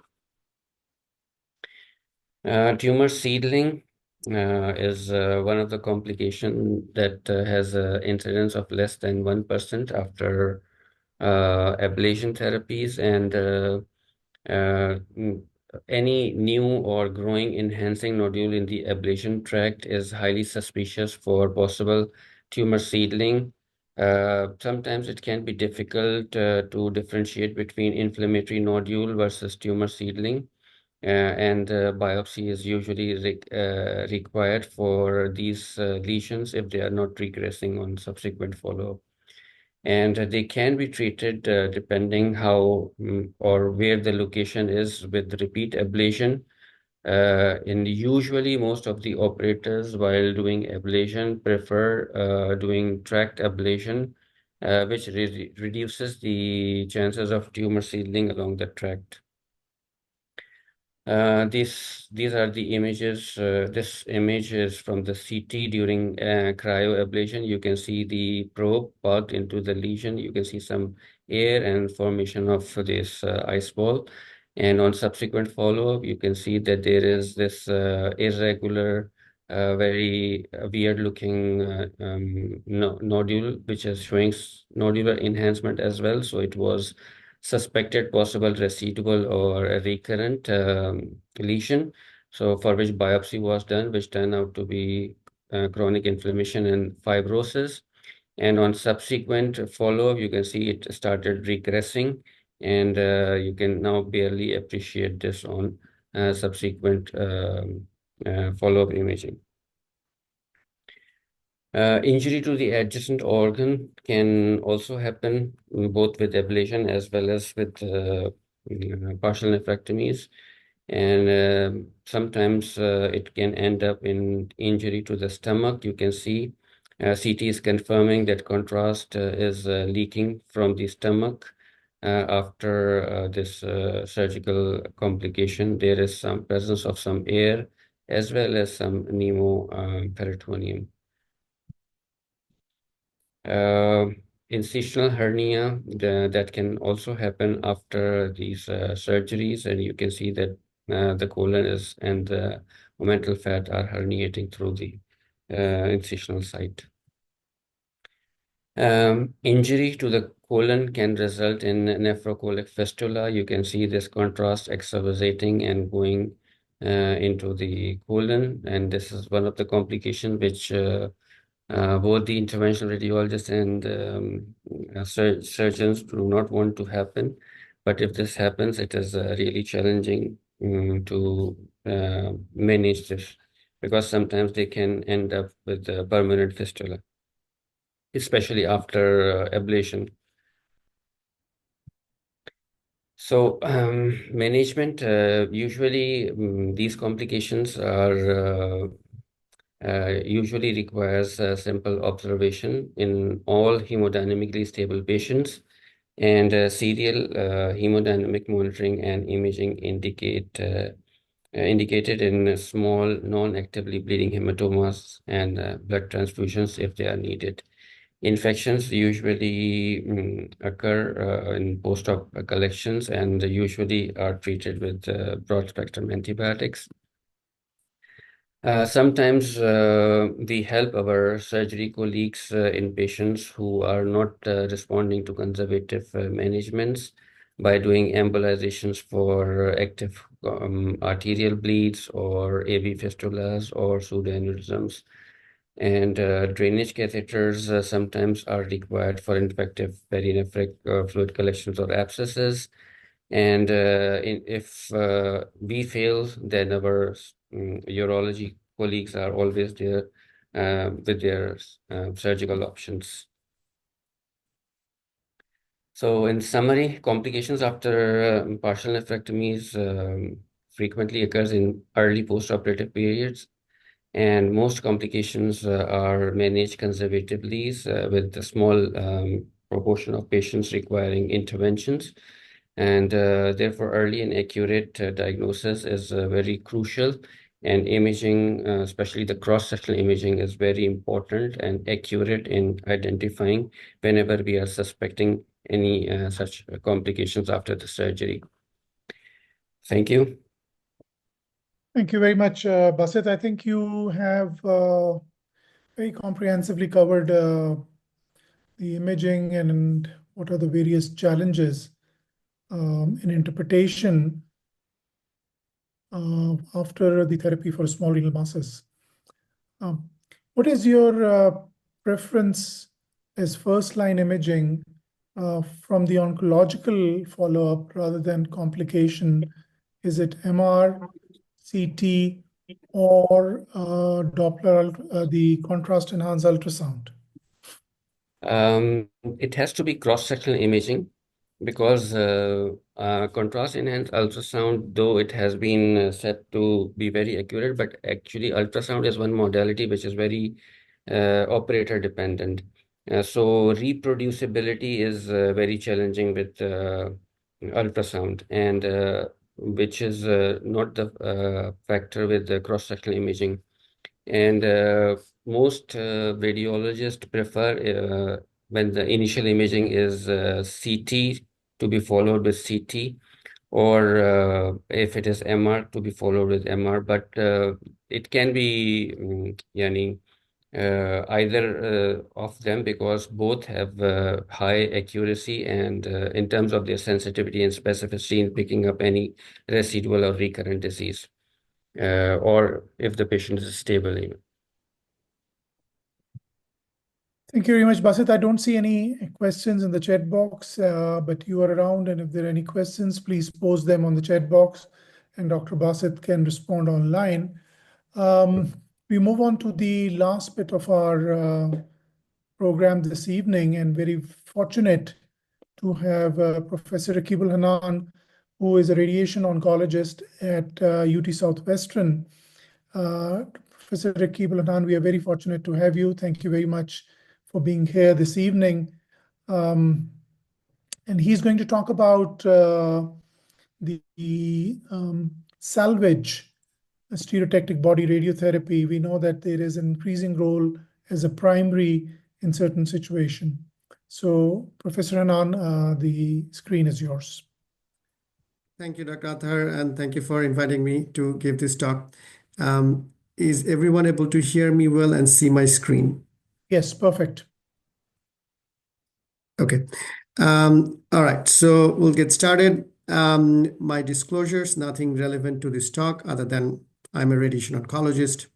C: Tumor seedling is one of the complications that has an incidence of less than 1% after ablation therapies, and any new or growing enhancing nodule in the ablation tract is highly suspicious for possible tumor seedling. Sometimes it can be difficult to differentiate between inflammatory nodule versus tumor seedling, and biopsy is usually required for these lesions if they are not regressing on subsequent follow-up. And they can be treated depending how or where the location is with repeat ablation. And usually most of the operators while doing ablation prefer doing tract ablation, which reduces the chances of tumor seedling along the tract. These are the images. This image is from the CT during cryoablation. You can see the probe plugged into the lesion. You can see some air and formation of this ice ball. And on subsequent follow-up, you can see that there is this irregular, very weird-looking nodule, which is showing nodular enhancement as well. So it was suspected possible residual or a recurrent lesion, so for which biopsy was done, which turned out to be chronic inflammation and fibrosis. And on subsequent follow-up, you can see it started regressing, and you can now barely appreciate this on subsequent follow-up imaging. Injury to the adjacent organ can also happen both with ablation as well as with partial nephrectomies. And sometimes it can end up in injury to the stomach. You can see CT is confirming that contrast is leaking from the stomach after this surgical complication. There is some presence of some air as well as some pneumoperitoneum. Incisional hernia that can also happen after these surgeries, and you can see that the colon is and the omental fat are herniating through the incisional site. Injury to the colon can result in nephrocolic fistula. You can see this contrast extravasating and going into the colon, and this is one of the complications which both the interventional radiologists and surgeons do not want to happen. But if this happens, it is really challenging to manage this, because sometimes they can end up with a permanent fistula, especially after ablation. So management, usually these complications are usually requires simple observation in all hemodynamically stable patients, and serial hemodynamic monitoring and imaging indicated in small non-actively bleeding hematomas and blood transfusions if they are needed. Infections usually occur in post-op collections and usually are treated with broad-spectrum antibiotics. Sometimes we help our surgery colleagues in patients who are not responding to conservative managements by doing embolizations for active arterial bleeds or AV fistulas or pseudoaneurysms. And drainage catheters sometimes are required for infective perinephric fluid collections or abscesses. And if we fail, then our urology colleagues are always there with their surgical options. So in summary, complications after partial nephrectomies frequently occurs in early postoperative periods, and most complications are managed conservatively with a small proportion of patients requiring interventions. And therefore, early and accurate diagnosis is very crucial. And imaging, especially the cross-sectional imaging, is very important and accurate in identifying whenever we are suspecting any such complications after the surgery. Thank you.
A: Thank you very much, Basit. I think you have very comprehensively covered the imaging and what are the various challenges in interpretation after the therapy for small renal masses. What is your preference as first-line imaging from the oncological follow-up rather than complication? Is it MR, CT, or Doppler, the contrast-enhanced ultrasound?
C: It has to be cross-sectional imaging because contrast-enhanced ultrasound, though it has been said to be very accurate, but actually ultrasound is one modality which is very operator dependent. So reproducibility is very challenging with ultrasound, and which is not the factor with the cross-sectional imaging. And most radiologists prefer when the initial imaging is CT to be followed with CT, or if it is MR to be followed with MR. But it can be yani, either of them, because both have high accuracy and in terms of their sensitivity and specificity in picking up any residual or recurrent disease, or if the patient is stable even.
A: Thank you very much, Basit. I don't see any questions in the chat box, but you are around, and if there are any questions, please post them on the chat box, and Dr. Basit can respond online. We move on to the last bit of our program this evening, and very fortunate to have Professor Rakibul Hanan, who is a radiation oncologist at UT Southwestern. Professor Rakibul Hanan, we are very fortunate to have you. Thank you very much for being here this evening. And he's going to talk about the salvage stereotactic body radiotherapy. We know that there is an increasing role as a primary in certain situations. So, Professor Hanan, the screen is yours.
D: Thank you, Dr. Athar, and thank you for inviting me to give this talk. Is everyone able to hear me well and see my screen?
A: Yes, perfect.
D: Okay. All right, so we'll get started. My disclosures, nothing relevant to this talk other than I'm a radiation oncologist.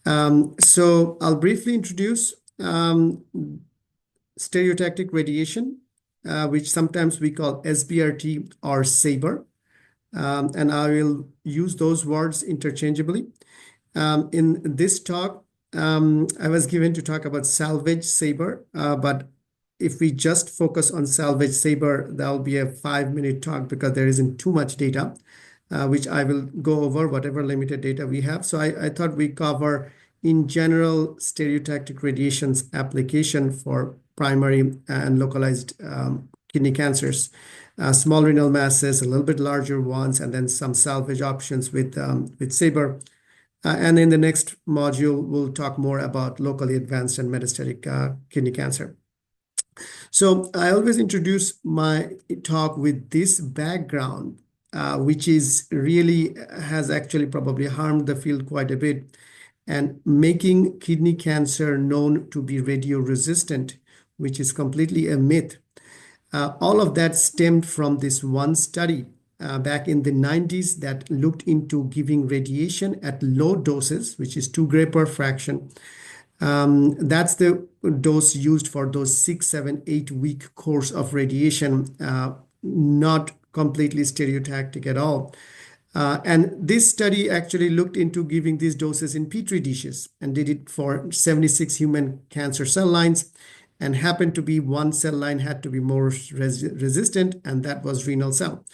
D: So I'll briefly introduce stereotactic radiation, which sometimes we call SBRT or SABR. And I will use those words interchangeably. In this talk, I was given to talk about salvage SABR, but if we just focus on salvage SABR, that'll be a 5-minute talk because there isn't too much data, which I will go over whatever limited data we have. So I thought we cover in general stereotactic radiation's application for primary and localized kidney cancers, small renal masses, a little bit larger ones, and then some salvage options with SABR. And in the next module, we'll talk more about locally advanced and metastatic kidney cancer. So I always introduce my talk with this background, which is really has actually probably harmed the field quite a bit, and making kidney cancer known to be radio-resistant, which is completely a myth. All of that stemmed from this one study back in the 90s that looked into giving radiation at low doses, which is 2 gray per fraction. That's the dose used for those 6, 7, 8-week course of radiation, not completely stereotactic at all. And this study actually looked into giving these doses in Petri dishes and did it for 76 human cancer cell lines, and happened to be one cell line had to be more resistant, and that was renal cell.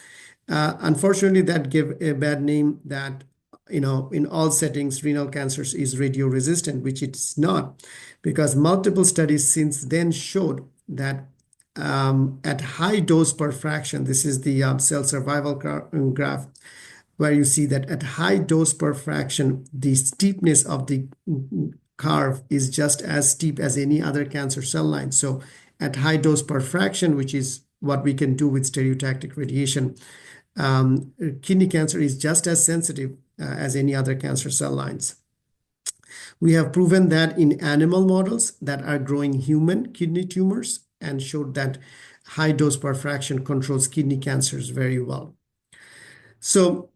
D: Unfortunately, that gave a bad name that, in all settings, renal cancers is radio resistant, which it's not, because multiple studies since then showed that at high dose per fraction, this is the cell survival graph, where you see that at high dose per fraction, the steepness of the curve is just as steep as any other cancer cell line. So at high dose per fraction, which is what we can do with stereotactic radiation, kidney cancer is just as sensitive as any other cancer cell lines. We have proven that in animal models that are growing human kidney tumors, and showed that high dose per fraction controls kidney cancers very well. So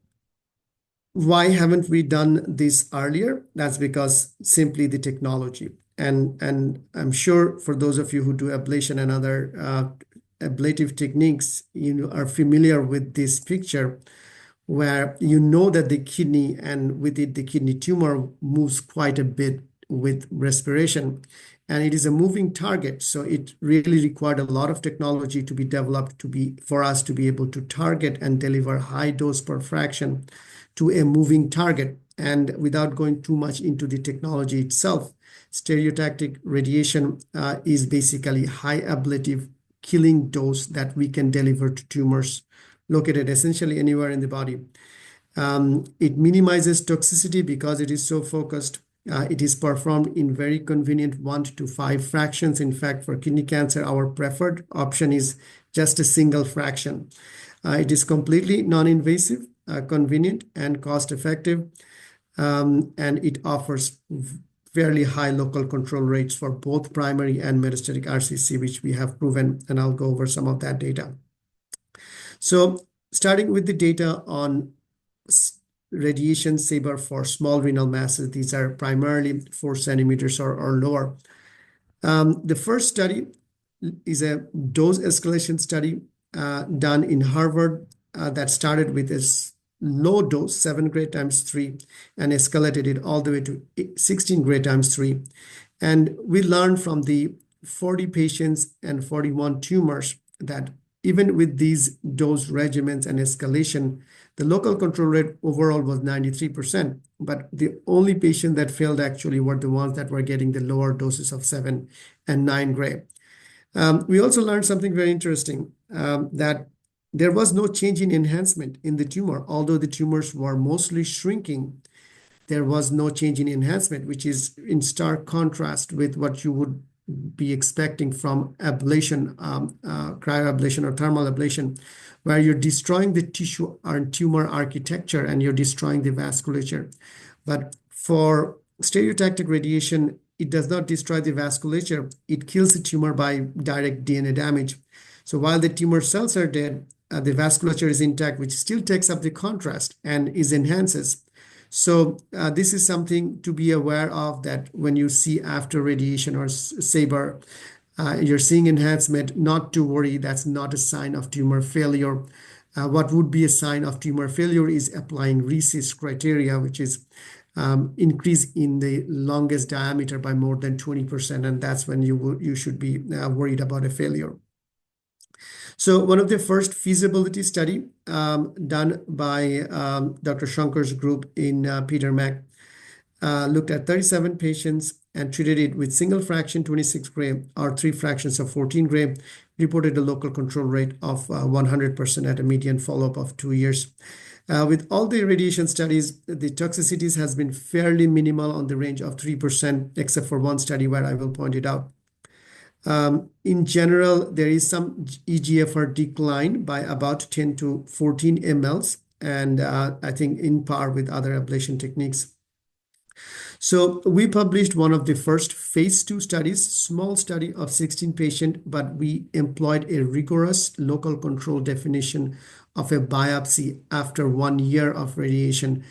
D: why haven't we done this earlier? That's because simply the technology. And I'm sure for those of you who do ablation and other ablative techniques, you are familiar with this picture, where that the kidney, and with it the kidney tumor, moves quite a bit with respiration, and it is a moving target. So it really required a lot of technology to be developed for us to be able to target and deliver high dose per fraction to a moving target. And without going too much into the technology itself, stereotactic radiation is basically high ablative killing dose that we can deliver to tumors located essentially anywhere in the body. It minimizes toxicity because it is so focused. It is performed in very convenient 1 to 5 fractions. In fact, for kidney cancer, our preferred option is just a single fraction. It is completely non-invasive, convenient, and cost-effective, and it offers fairly high local control rates for both primary and metastatic RCC, which we have proven, and I'll go over some of that data. So starting with the data on radiation saber for small renal masses, these are primarily 4 centimeters or lower. The first study is a dose escalation study done in Harvard that started with this low dose, 7 gray times 3, and escalated it all the way to 16 gray times 3. And we learned from the 40 patients and 41 tumors that even with these dose regimens and escalation, the local control rate overall was 93%. But the only patient that failed actually were the ones that were getting the lower doses of 7 and 9 gray. We also learned something very interesting, that there was no change in enhancement in the tumor. Although the tumors were mostly shrinking, there was no change in enhancement, which is in stark contrast with what you would be expecting from ablation, cryoablation or thermal ablation, where you're destroying the tissue and tumor architecture and you're destroying the vasculature. But for stereotactic radiation, it does not destroy the vasculature. It kills the tumor by direct DNA damage. So while the tumor cells are dead, the vasculature is intact, which still takes up the contrast and enhances. So this is something to be aware of, that when you see after radiation or saber, you're seeing enhancement, not to worry. That's not a sign of tumor failure. What would be a sign of tumor failure is applying RECIST criteria, which is increase in the longest diameter by more than 20%, and that's when you should be worried about a failure. So one of the first feasibility study done by Dr. Shankar's group in Peter Mac looked at 37 patients and treated it with single fraction 26 gray or 3 fractions of 14 gray, reported a local control rate of 100% at a median follow-up of 2 years. With all the radiation studies, the toxicities has been fairly minimal on the range of 3%, except for one study where I will point it out. In general, there is some EGFR decline by about 10 to 14 mLs, and I think in par with other ablation techniques. So we published one of the first phase 2 studies, small study of 16 patients, but we employed a rigorous local control definition of a biopsy after 1 year of radiation,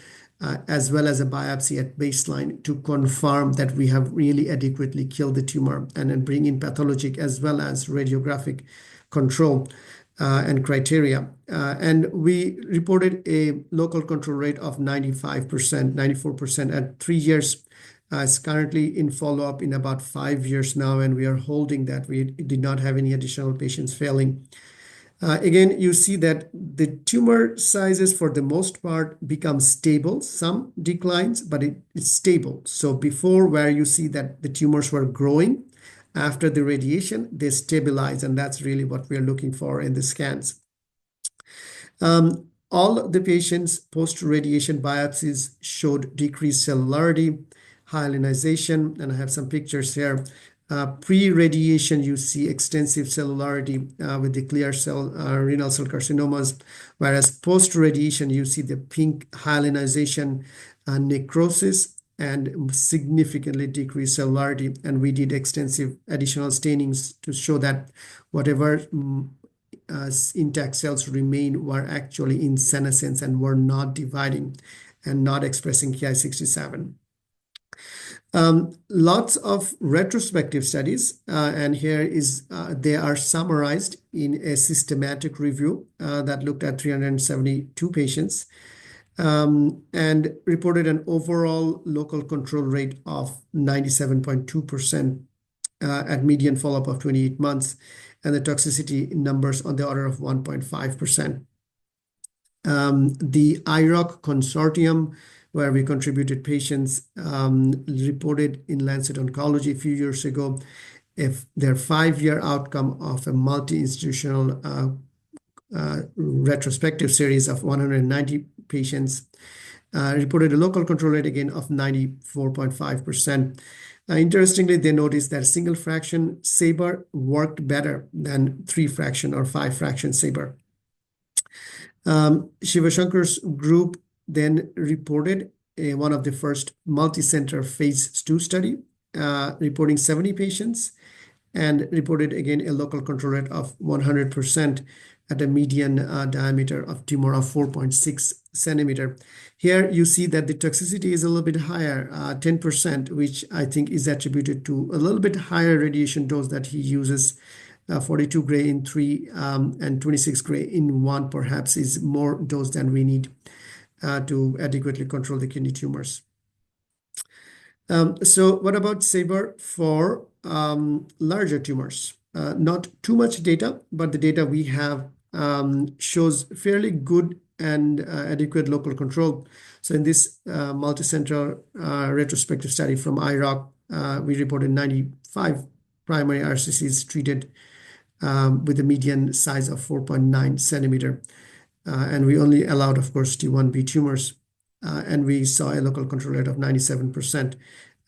D: as well as a biopsy at baseline, to confirm that we have really adequately killed the tumor, and then bring in pathologic as well as radiographic control. and criteria. And we reported a local control rate of 95%, 94% at 3 years. It's currently in follow-up in about 5 years now, and we are holding that. We did not have any additional patients failing. Again, you see that the tumor sizes, for the most part, become stable. Some declines, but it's stable. So before, where you see that the tumors were growing, after the radiation, they stabilize, and that's really what we are looking for in the scans. All the patients post-radiation biopsies showed decreased cellularity, hyalinization, and I have some pictures here. Pre-radiation, you see extensive cellularity with the clear cell renal cell carcinomas, whereas post-radiation, you see the pink hyalinization, necrosis, and significantly decreased cellularity. And we did extensive additional stainings to show that whatever intact cells remain were actually in senescence and were not dividing and not expressing Ki67. Lots of retrospective studies, and here is they are summarized in a systematic review that looked at 372 patients and reported an overall local control rate of 97.2% at median follow-up of 28 months, and the toxicity numbers on the order of 1.5%. The IROC consortium, where we contributed patients, reported in Lancet Oncology a few years ago if their 5-year outcome of a multi-institutional retrospective series of 190 patients reported a local control rate again of 94.5%. Interestingly, they noticed that single fraction SABR worked better than 3 fraction or 5 fraction SABR. Shiva Shankar's group then reported one of the first multi-center phase 2 study, reporting 70 patients, and reported again a local control rate of 100% at a median diameter of tumor of 4.6 centimeter. Here you see that the toxicity is a little bit higher, 10%, which I think is attributed to a little bit higher radiation dose that he uses. 42 gray in 3 and 26 gray in 1 perhaps is more dose than we need to adequately control the kidney tumors. So what about SABR for larger tumors? Not too much data, but the data we have shows fairly good and adequate local control. So in this multicenter retrospective study from IROC, we reported 95 primary RCCs treated with a median size of 4.9 centimeter. And we only allowed, of course, T1B tumors. And we saw a local control rate of 97%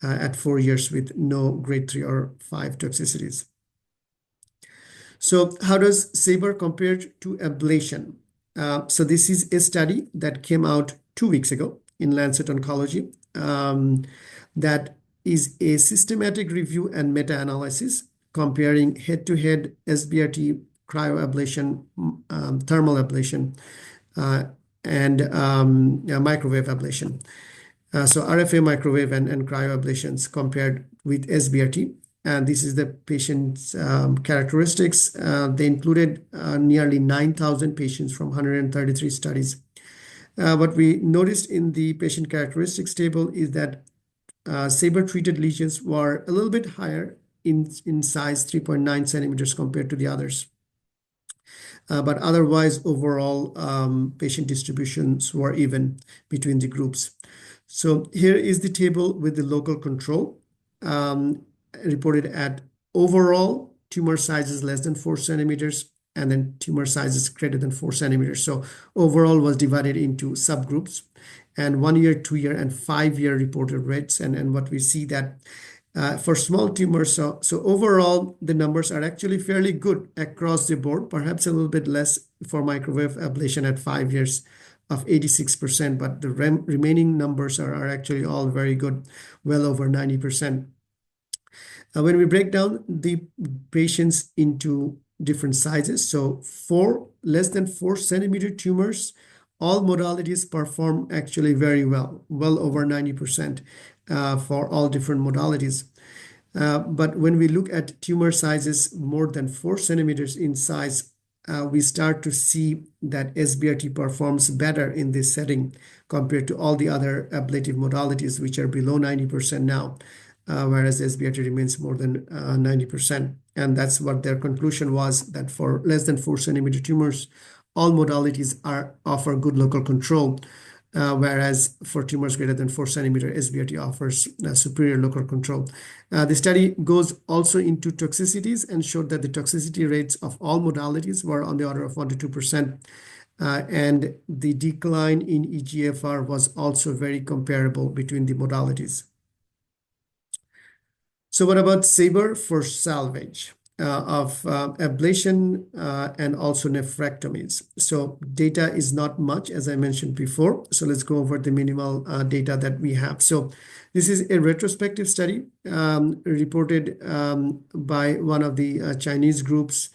D: at 4 years with no grade 3 or 5 toxicities. So how does SABR compare to ablation? So this is a study that came out 2 weeks ago in Lancet Oncology. That is a systematic review and meta-analysis comparing head-to-head SBRT, cryoablation, thermal ablation, and microwave ablation. So RFA, microwave, and cryoablations compared with SBRT. And this is the patient's characteristics. They included nearly 9,000 patients from 133 studies. What we noticed in the patient characteristics table is that SABR-treated lesions were a little bit higher in size, 3.9 centimeters compared to the others. But otherwise, overall, patient distributions were even between the groups. So here is the table with the local control reported at overall tumor sizes less than 4 centimeters and then tumor sizes greater than 4 centimeters. So overall was divided into subgroups and 1 year, 2 year, and 5 year reported rates. And what we see that for small tumors, so overall, the numbers are actually fairly good across the board, perhaps a little bit less for microwave ablation at 5 years of 86%, but the remaining numbers are actually all very good, well over 90%. When we break down the patients into different sizes, so for less than 4 centimeter tumors, all modalities perform actually very well, well over 90% for all different modalities. But when we look at tumor sizes more than 4 centimeters in size, we start to see that SBRT performs better in this setting compared to all the other ablative modalities, which are below 90% now, whereas SBRT remains more than 90%. And that's what their conclusion was, that for less than 4 centimeter tumors, all modalities offer good local control, whereas for tumors greater than 4 centimeter, SBRT offers superior local control. The study goes also into toxicities and showed that the toxicity rates of all modalities were on the order of 1 to 2%. And the decline in eGFR was also very comparable between the modalities. So what about SABR for salvage of ablation and also nephrectomies? So data is not much, as I mentioned before. So let's go over the minimal data that we have. So this is a retrospective study reported by one of the Chinese groups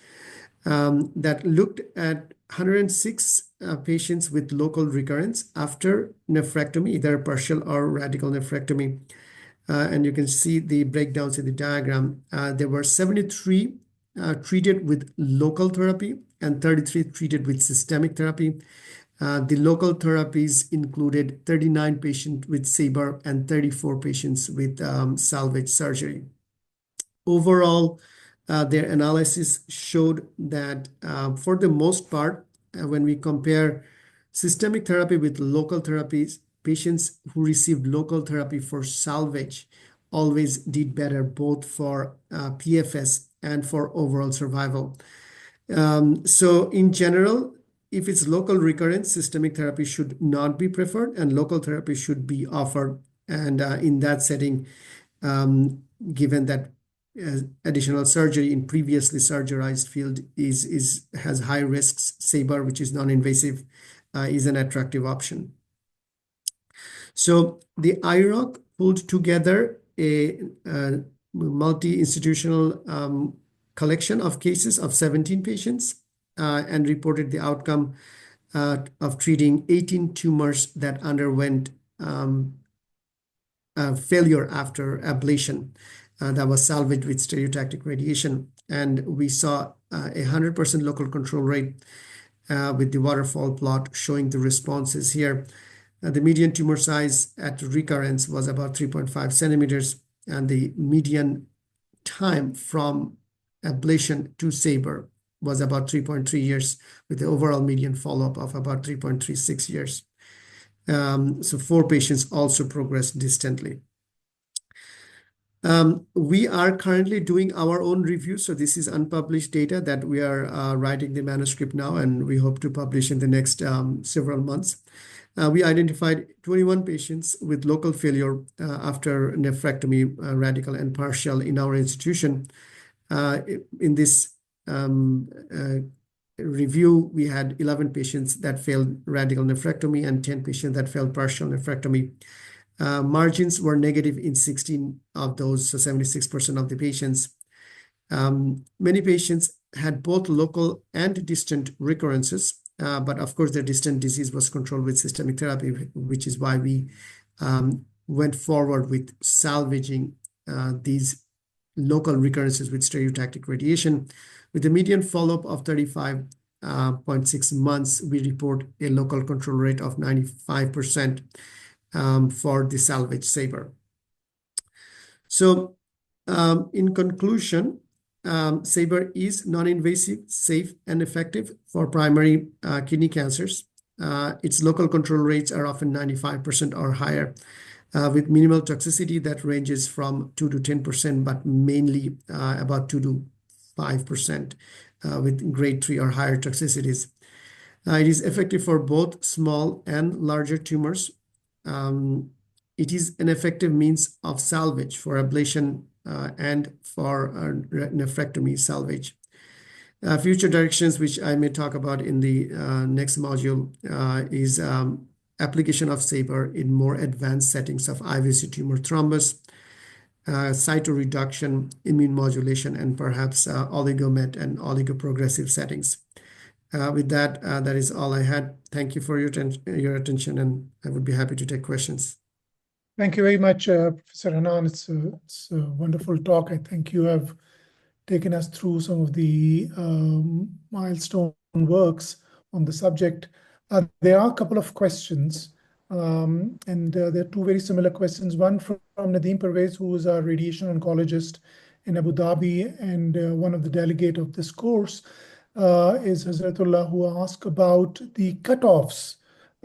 D: that looked at 106 patients with local recurrence after nephrectomy, either partial or radical nephrectomy. And you can see the breakdowns in the diagram. There were 73 treated with local therapy and 33 treated with systemic therapy. The local therapies included 39 patients with SABR and 34 patients with salvage surgery. Overall, their analysis showed that for the most part, when we compare systemic therapy with local therapies, patients who received local therapy for salvage always did better, both for PFS and for overall survival. So in general, if it's local recurrence, systemic therapy should not be preferred and local therapy should be offered. And in that setting, given that additional surgery in previously surgerized field has high risks, SABR, which is non-invasive, is an attractive option. So the IROC pulled together a multi-institutional collection of cases of 17 patients and reported the outcome of treating 18 tumors that underwent failure after ablation that was salvaged with stereotactic radiation. And we saw a 100% local control rate with the waterfall plot showing the responses here. The median tumor size at recurrence was about 3.5 centimeters, and the median time from ablation to SABR was about 3.3 years, with the overall median follow-up of about 3.36 years. So 4 patients also progressed distantly. We are currently doing our own review. So this is unpublished data that we are writing the manuscript now, and we hope to publish in the next several months. We identified 21 patients with local failure after nephrectomy, radical and partial, in our institution. In this review, we had 11 patients that failed radical nephrectomy and 10 patients that failed partial nephrectomy. Margins were negative in 16 of those, so 76% of the patients. Many patients had both local and distant recurrences, but of course, their distant disease was controlled with systemic therapy, which is why we went forward with salvaging these local recurrences with stereotactic radiation. With a median follow-up of 35.6 months, we report a local control rate of 95% for the salvage SABR. So in conclusion, SABR is non-invasive, safe, and effective for primary kidney cancers. Its local control rates are often 95% or higher, with minimal toxicity that ranges from 2 to 10%, but mainly about 2 to 5% with grade 3 or higher toxicities. It is effective for both small and larger tumors. It is an effective means of salvage for ablation and for nephrectomy salvage. Future directions, which I may talk about in the next module, is application of SABR in more advanced settings of IVC tumor thrombus, cytoreduction, immune modulation, and perhaps oligomet and oligoprogressive settings. With that, that is all I had. Thank you for your attention, and I would be happy to take questions.
A: Thank you very much, Professor Hanan. It's a wonderful talk. I think you have taken us through some of the milestone works on the subject. There are a couple of questions, and there are two very similar questions. One from Nadeem Pervez, who is our radiation oncologist in Abu Dhabi and one of the delegate of this course, is Hazratullah, who asked about the cutoffs.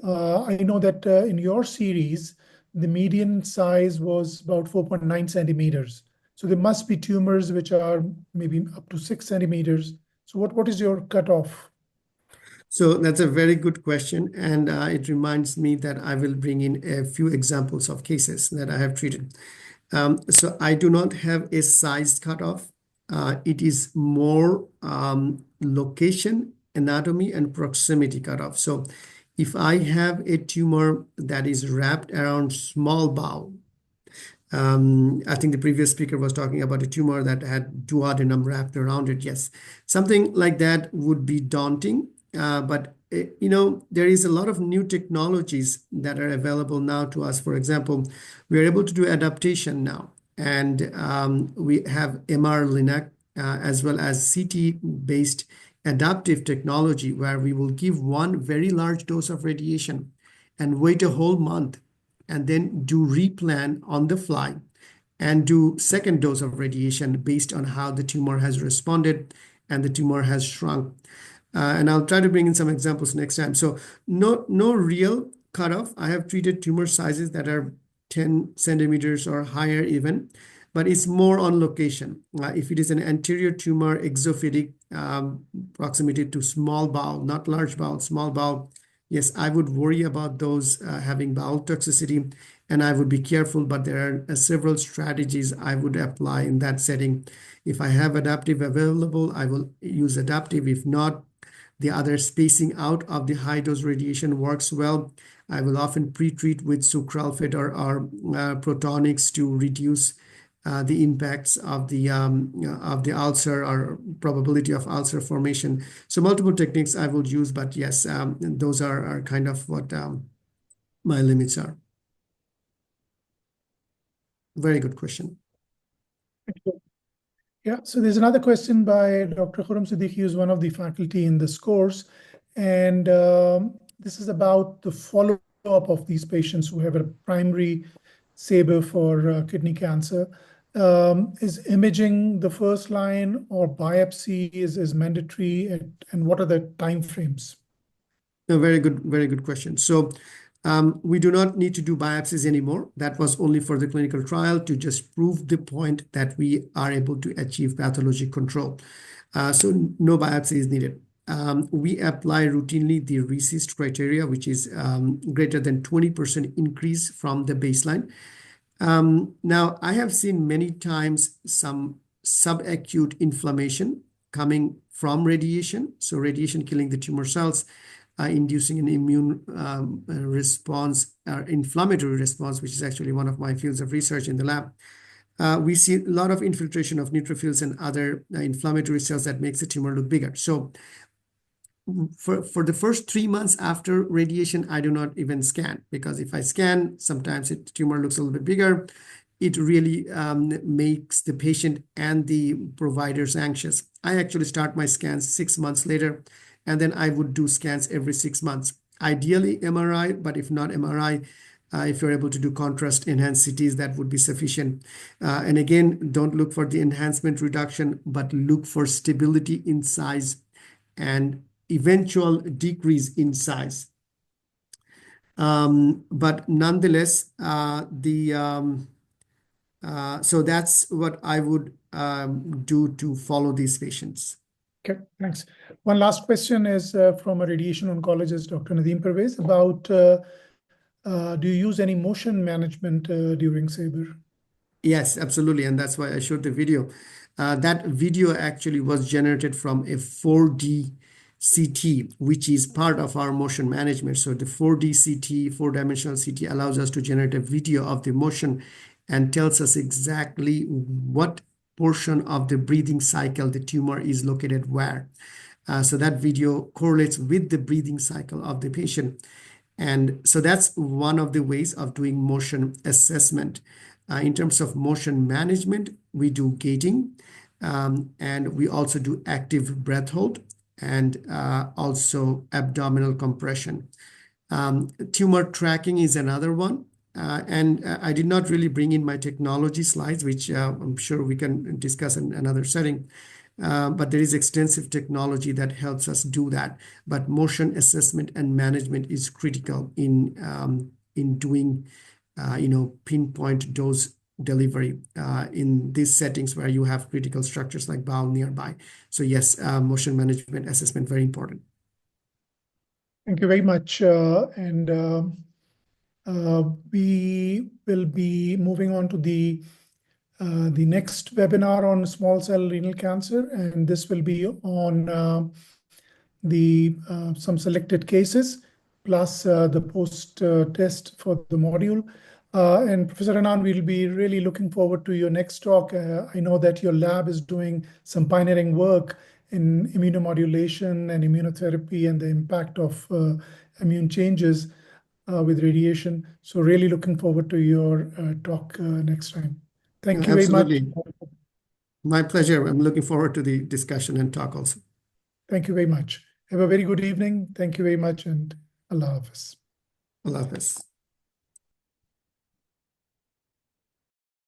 A: I know that in your series, the median size was about 4.9 centimeters. So there must be tumors which are maybe up to 6 centimeters. So what is your cutoff?
D: So that's a very good question. And it reminds me that I will bring in a few examples of cases that I have treated. So I do not have a size cutoff. It is more location, anatomy, and proximity cutoff. So if I have a tumor that is wrapped around small bowel, I think the previous speaker was talking about a tumor that had duodenum wrapped around it. Yes, something like that would be daunting. But there is a lot of new technologies that are available now to us. For example, we are able to do adaptation now, and we have MR-Linac as well as CT-based adaptive technology, where we will give one very large dose of radiation and wait a whole month and then do replan on the fly and do second dose of radiation based on how the tumor has responded and the tumor has shrunk. And I'll try to bring in some examples next time. So no real cutoff. I have treated tumor sizes that are 10 centimeters or higher even, but it's more on location. If it is an anterior tumor, exophytic, proximity to small bowel, not large bowel, small bowel, yes, I would worry about those having bowel toxicity, and I would be careful, but there are several strategies I would apply in that setting. If I have adaptive available, I will use adaptive. If not, the other spacing out of the high dose radiation works well. I will often pre-treat with sucralfate or protonics to reduce the impacts of the ulcer or probability of ulcer formation. So multiple techniques I will use, but yes, those are kind of what my limits are. Very good question.
A: Yeah, so there's another question by Dr. Khurram Siddiqui, who's one of the faculty in this course. And this is about the follow-up of these patients who have a primary SABR for kidney cancer. Is imaging the first line or biopsy is mandatory, and what are the timeframes?
D: A very good question. So we do not need to do biopsies anymore. That was only for the clinical trial to just prove the point that we are able to achieve pathology control. So no biopsy is needed. We apply routinely the RECIST criteria, which is greater than 20% increase from the baseline. Now, I have seen many times some subacute inflammation coming from radiation. So radiation killing the tumor cells, inducing an immune response, inflammatory response, which is actually one of my fields of research in the lab. We see a lot of infiltration of neutrophils and other inflammatory cells that makes the tumor look bigger. So for the first 3 months after radiation, I do not even scan, because if I scan, sometimes the tumor looks a little bit bigger. It really makes the patient and the providers anxious. I actually start my scans 6 months later, and then I would do scans every 6 months. Ideally MRI, but if not MRI, if you're able to do contrast enhanced CTs, that would be sufficient. And again, don't look for the enhancement reduction, but look for stability in size and eventual decrease in size. But nonetheless, so that's what I would do to follow these patients.
A: Okay, thanks. One last question is from a radiation oncologist, Dr. Nadeem Pervez, about do you use any motion management during SABR?
D: Yes, absolutely. And that's why I showed the video. That video actually was generated from a 4D CT, which is part of our motion management. So the 4D CT, four-dimensional CT, allows us to generate a video of the motion and tells us exactly what portion of the breathing cycle the tumor is located where. So that video correlates with the breathing cycle of the patient. And so that's one of the ways of doing motion assessment. In terms of motion management, we do gating. And we also do active breath hold and also abdominal compression. Tumor tracking is another one. And I did not really bring in my technology slides, which I'm sure we can discuss in another setting. But there is extensive technology that helps us do that. But motion assessment and management is critical in doing, pinpoint dose delivery in these settings where you have critical structures like bowel nearby. So yes, motion management assessment, very important.
A: Thank you very much. We will be moving on to the next webinar on small cell renal cancer, and this will be on some selected cases plus the post test for the module. And Professor Anand, we'll be really looking forward to your next talk. I know that your lab is doing some pioneering work in immunomodulation and immunotherapy and the impact of immune changes with radiation. So really looking forward to your talk next time. Thank you very much.
D: Absolutely. My pleasure. I'm looking forward to the discussion and talk also.
A: Thank you very much. Have a very good evening. Thank you very much, and Allah Hafiz.
D: Allah Hafiz.